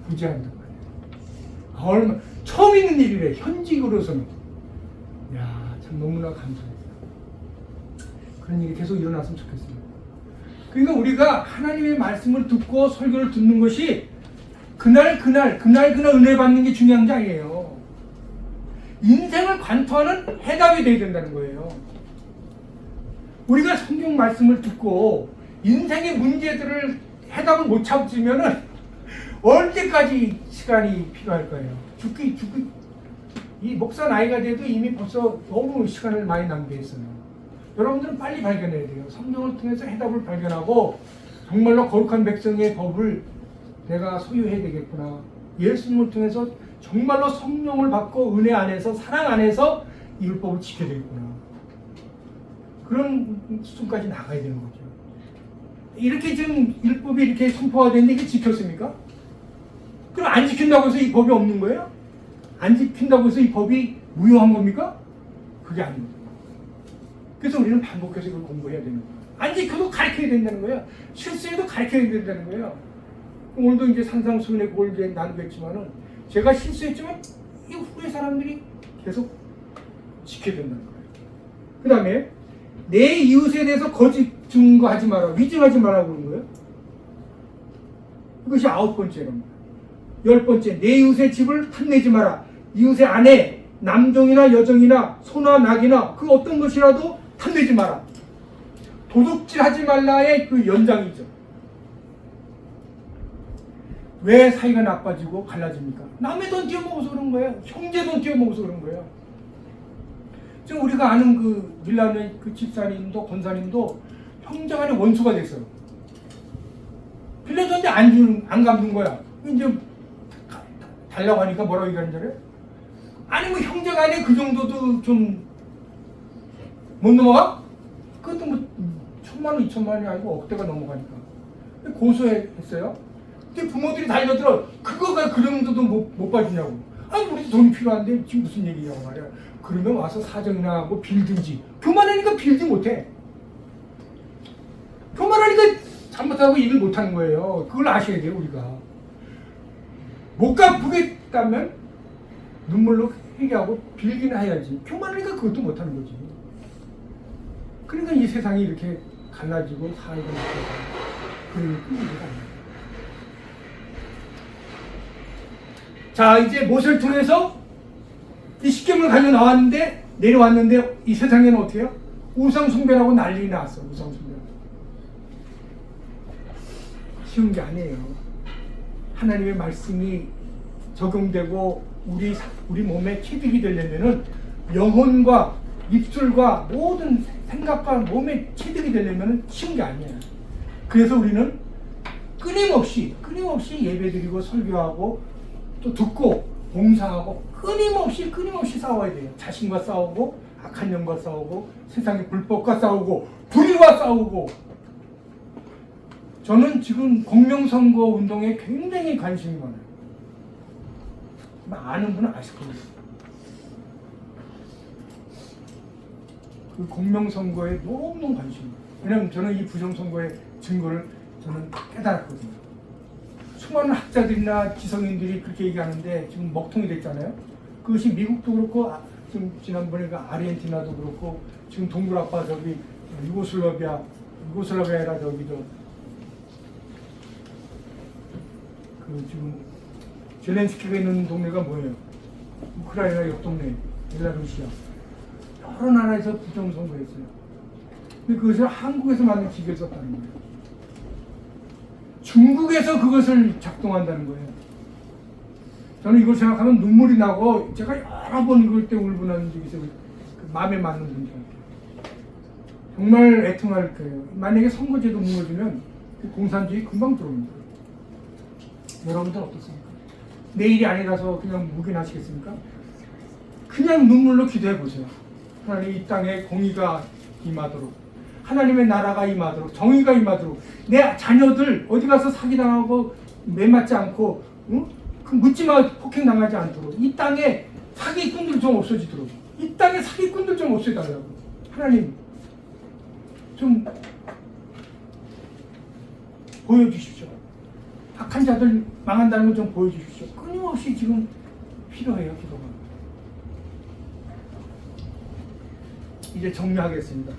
A: 부재한단 말이에요. 얼마 처음 있는 일이래. 현직으로서는. 야, 참 너무나 감사해요. 그런 일이 계속 일어났으면 좋겠습니다. 그러니까 우리가 하나님의 말씀을 듣고 설교를 듣는 것이 그날 은혜 받는 게 중요한 게 아니에요. 인생을 관통하는 해답이 되어야 된다는 거예요. 우리가 성경 말씀을 듣고 인생의 문제들을 해답을 못 찾으면은 언제까지 시간이 필요할 거예요. 이 목사 나이가 돼도 이미 벌써 너무 시간을 많이 낭비했어요. 여러분들은 빨리 발견해야 돼요. 성경을 통해서 해답을 발견하고 정말로 거룩한 백성의 법을 내가 소유해야 되겠구나. 예수님을 통해서 정말로 성령을 받고 은혜 안에서 사랑 안에서 이 율법을 지켜야 되겠구나. 그런 수준까지 나가야 되는 거죠. 이렇게 지금 율법이 이렇게 선포가 됐는데 이게 지켰습니까? 그럼 안 지킨다고 해서 이 법이 없는 거예요? 안 지킨다고 해서 이 법이 무효한 겁니까? 그게 아닙니다. 그래서 우리는 반복해서 이걸 공부해야 되는 거예요. 안 지켜도 가르쳐야 된다는 거예요. 실수해도 가르쳐야 된다는 거예요. 오늘도 이제 산상수훈의 그걸 이제 나누겠지만은 제가 실수했지만 이 후에 사람들이 계속 지켜야 된다는 거예요. 그 다음에 내 이웃에 대해서 거짓 증거하지 마라, 위증하지 마라고 그런 거예요. 이것이 9번째랍니다. 10번째, 내 이웃의 집을 탐내지 마라. 이웃의 아내, 남종이나 여종이나 소나 낙이나 그 어떤 것이라도 탐내지 마라. 도둑질하지 말라의 그 연장이죠. 왜 사이가 나빠지고 갈라집니까? 남의 돈 띄어먹어서 그런 거예요. 형제 돈 띄어먹어서 그런 거예요. 지금 우리가 아는 그 밀라노의 그 집사님도 권사님도 형제간의 원수가 됐어요. 빌려줬는데 안 갚는 거야. 이제 달라고 하니까 뭐라고 얘기하는 줄 알아요? 아니 뭐 형제간에 그 정도도 좀 못 넘어가? 그것도 뭐 1,000만 원, 2,000만 원이 아니고 억대가 넘어가니까 고소했어요. 근데 부모들이 달려들어. 그거가 그 정도도 못 봐주냐고. 아니 우리 돈이 필요한데 지금 무슨 얘기냐고 말이야. 그러면 와서 사정이나 하고 빌든지. 교만하니까 빌지 못해. 교만하니까 잘못하고 일을 못하는 거예요. 그걸 아셔야 돼요. 우리가 못 갚겠다면 눈물로 회개하고 빌기는 해야지. 교만하니까 그것도 못하는 거지. 그러니까 이 세상이 이렇게 갈라지고 사회가 이렇게 그런 문제가 아닙니다. 자, 이제 모세를 통해서 이 십계명을 가지고 나왔는데 내려왔는데 이 세상에는 어떻게 해요? 우상 숭배라고 난리 났어. 우상 숭배. 쉬운 게 아니에요. 하나님의 말씀이 적용되고 우리 몸에 체득이 되려면은 영혼과 입술과 모든 생각과 몸에 체득이 되려면 쉬운 게 아니에요. 그래서 우리는 끊임없이 예배드리고 설교하고 또 듣고 봉사하고 끊임없이 싸워야 돼요. 자신과 싸우고 악한 영과 싸우고 세상의 불법과 싸우고 불의와 싸우고. 저는 지금 공명선거 운동에 굉장히 관심이 많아요. 아는 분은 아실 겁니다. 그 공명선거에 너무 관심이. 왜냐하면 저는 이 부정선거의 증거를 저는 깨달았거든요. 수많은 학자들이나 지성인들이 그렇게 얘기하는데 지금 먹통이 됐잖아요. 그것이 미국도 그렇고 지금 지난번에 그 아르헨티나도 그렇고 지금 동굴아빠 저기 유고슬라비아라 저기 그 지금 젤렌스키가 있는 동네가 뭐예요? 우크라이나 옆 동네 벨라루시아. 여러 나라에서 부정선거했어요. 근데 그것을 한국에서 만든 기계를 썼다는 거예요. 중국에서 그것을 작동한다는 거예요. 저는 이걸 생각하면 눈물이 나고 제가 여러 번 이걸 때 울고 난 적이 있어요. 그 마음에 맞는 분들한테. 정말 애통할 거예요. 만약에 선거제도 무너지면 그 공산주의 금방 들어옵니다. 여러분들 어떻습니까? 내일이 아니라서 그냥 묵인하시겠습니까? 그냥 눈물로 기도해 보세요. 하나님 이 땅에 공의가 임하도록, 하나님의 나라가 임하도록, 정의가 임하도록, 내 자녀들 어디 가서 사기당하고 매맞지 않고 그 묻지마 폭행당하지 않도록, 이 땅에 사기꾼들 좀 없어지도록, 이 땅에 사기꾼들 좀 없애달라고. 하나님 좀 보여주십시오. 악한 자들 망한다는 걸 좀 보여주십시오. 끊임없이 지금 필요해요. 기도가. 이제 정리하겠습니다.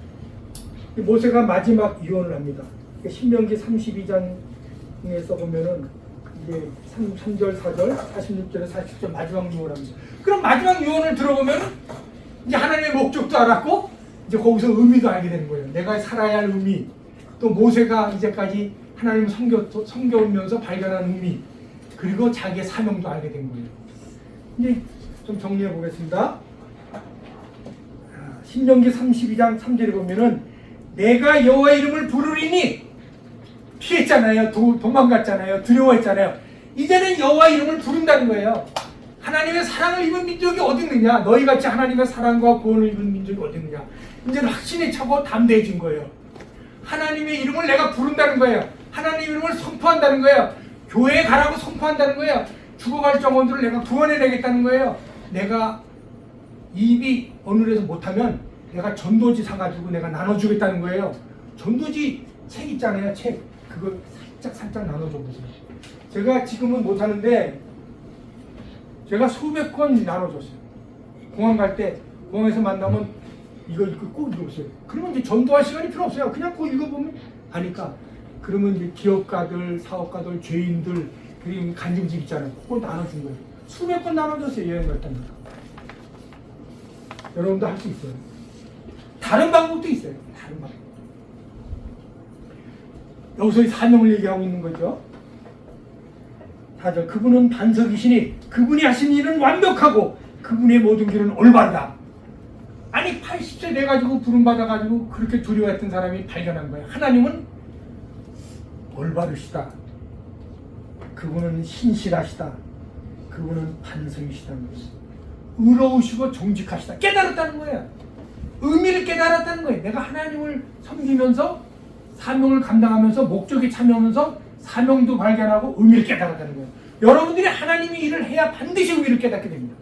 A: 모세가 마지막 유언을 합니다. 신명기 32장에서 보면은 이제 3절, 4절, 46절에 40절 마지막 유언을 합니다. 그럼 마지막 유언을 들어보면 이제 하나님의 목적도 알았고 이제 거기서 의미도 알게 되는 거예요. 내가 살아야 할 의미, 또 모세가 이제까지 하나님을 섬겨오면서 발견한 의미, 그리고 자기의 사명도 알게 된 거예요. 이제 좀 정리해 보겠습니다. 신명기 32장 3절에 보면은 내가 여호와 이름을 부르리니, 피했잖아요. 도망갔잖아요. 두려워했잖아요. 이제는 여호와 이름을 부른다는 거예요. 하나님의 사랑을 입은 민족이 어디 있느냐? 너희같이 하나님의 사랑과 구원을 입은 민족이 어디 있느냐? 이제는 확신에 차고 담대해진 거예요. 하나님의 이름을 내가 부른다는 거예요. 하나님의 이름을 선포한다는 거예요. 교회에 가라고 선포한다는 거예요. 죽어갈 정원들을 내가 구원해내겠다는 거예요. 내가 입이 어느래서 못하면 내가 전도지 사가지고 내가 나눠주겠다는 거예요. 전도지 책 있잖아요. 책. 그거 살짝 나눠줘 보세요. 제가 지금은 못하는데 제가 수백 권 나눠줬어요. 공항 갈 때 공항에서 만나면 이거 꼭 읽어보세요. 그러면 이제 전도할 시간이 필요 없어요. 그냥 그거 읽어보면 아니까. 그러면 이제 기업가들, 사업가들, 죄인들, 그리고 간증집 있잖아요. 그걸 나눠준 거예요. 수백 권 나눠줬어요. 여행 갈 때마다. 여러분도 할 수 있어요. 다른 방법도 있어요. 다른 방법. 여기서 이 사명을 얘기하고 있는 거죠. 4절 그분은 반석이시니 그분이 하신 일은 완벽하고 그분의 모든 길은 올바르다. 아니 80세 돼가지고 부름받아가지고 그렇게 두려워했던 사람이 발견한 거예요. 하나님은 올바르시다. 그분은 신실하시다. 그분은 반석이시다는 것이 의로우시고 정직하시다. 깨달았다는 거예요. 의미를 깨달았다는 거예요. 내가 하나님을 섬기면서 사명을 감당하면서 목적에 참여하면서 사명도 발견하고 의미를 깨달았다는 거예요. 여러분들이 하나님의 일을 해야 반드시 의미를 깨닫게 됩니다.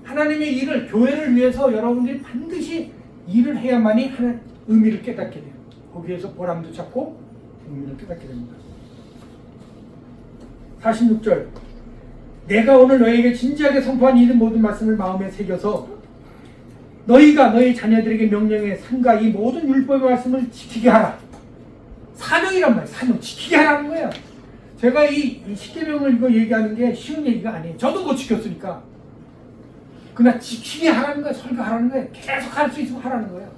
A: 하나님의 일을 교회를 위해서 여러분들이 반드시 일을 해야만이 의미를 깨닫게 돼요. 거기에서 보람도 찾고 의미를 깨닫게 됩니다. 46절 내가 오늘 너에게 진지하게 선포한 이 모든 말씀을 마음에 새겨서 너희가 너희 자녀들에게 명령해 삼가 이 모든 율법의 말씀을 지키게 하라. 사명이란 말이에요. 사명 지키게 하라는 거예요. 제가 이 10계명을 이거 얘기하는 게 쉬운 얘기가 아니에요. 저도 못 지켰으니까. 그러나 지키게 하라는 거예요. 설교하라는 거예요. 계속 할 수 있으면 하라는 거예요.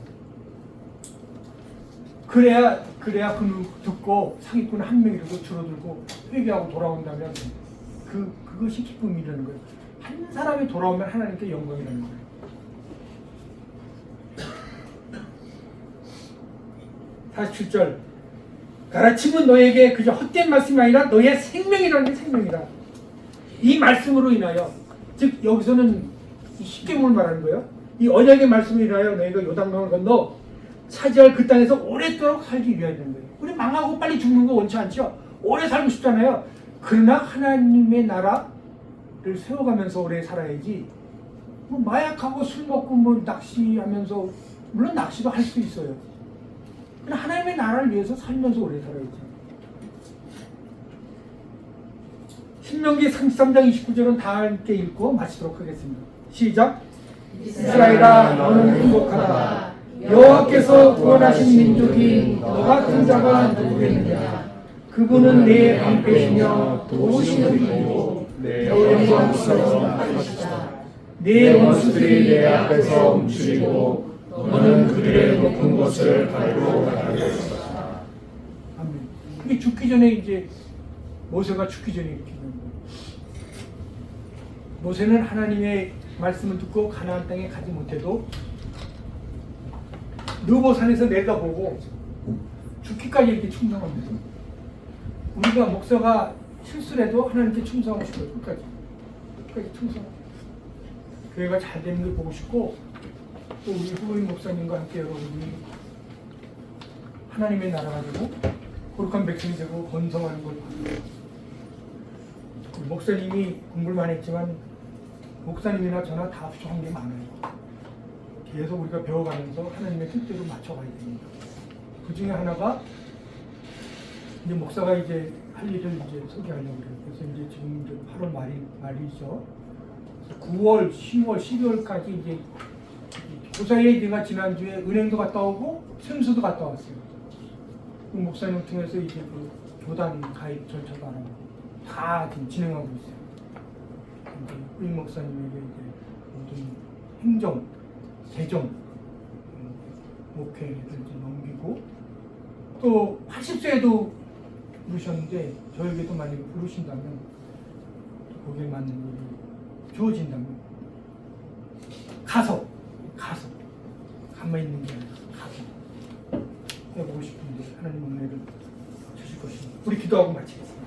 A: 그래야 그 듣고 사기꾼 한 명이라도 줄어들고 회개하고 돌아온다면 그것이 기쁨이라는 거예요. 한 사람이 돌아오면 하나님께 영광이라는 거예요. (47절) 가르침은 너에게 그저 헛된 말씀이 아니라 너의 생명이라는 게 생명이다. 이 말씀으로 인하여 즉 여기서는 이 십계명을 말하는 거예요. 이 언약의 말씀으로 인하여 너희가 요단강을 건너 차지할 그 땅에서 오랫도록 살기 위하여 되는 거예요. 우리 망하고 빨리 죽는 거 원치 않죠. 오래 살고 싶잖아요. 그러나 하나님의 나라를 세워가면서 오래 살아야지. 뭐 마약하고 술 먹고 뭐 낚시하면서 물론 낚시도 할 수 있어요. 그러나 하나님의 나라를 위해서 살면서 오래 살아야지. 신명기 33장 29절은 다 함께 읽고 마치도록 하겠습니다. 시작. 이스라엘아 너는 행복하다. 여호와께서 구원하신 민족이 너 같은 자가 누구겠느냐. 그분은 내 방패시며 도우시는 이고 내 영광스러운 하시다. 내 원수들이 내 앞에서 움츠리고 너는 그들의 높은 곳을 밟고 가게 되었다. 아멘. 이게 죽기 전에 이제 모세가 죽기 전에 이렇게 되는 거예요. 모세는 하나님의 말씀을 듣고 가나안 땅에 가지 못해도 느보산에서 내다보고 죽기까지 이렇게 충성합니다. 우리가 목사가 실수를 해도 하나님께 충성하고 싶어요. 끝까지 충성. 교회가 잘 되는 걸 보고 싶고 또 우리 후보인 목사님과 함께 여러분이 하나님의 나라 가지고 거룩한 백성이 되고 번성하는 걸 봐요. 목사님이 공부를 많이 했지만 목사님이나 저나 다 부족한 게 많아요. 계속 우리가 배워가면서 하나님의 뜻대로 맞춰가야 됩니다. 그 중에 하나가 이제 목사가 이제 할 일을 이제 소개하려고 그래요. 그래서 이제 지금 이제 8월 말이죠. 9월, 10월, 12월까지 이제 그 사이에 제가 지난주에 은행도 갔다 오고 생수도 갔다 왔어요. 그 목사님 통해서 이제 그 교단 가입 절차도 안 하고 다 지금 진행하고 있어요. 후임 목사님에게 이제 모든 행정, 재정, 목회를 이제 넘기고 또 80세에도 부르셨는데 저에게도 만약에 부르신다면 거기에 맞는 일이 주어진다면 가서 가만히 있는 게 아니라 가서 해보고 싶은데 하나님 은혜를 주실 것입니다. 우리 기도하고 마치겠습니다.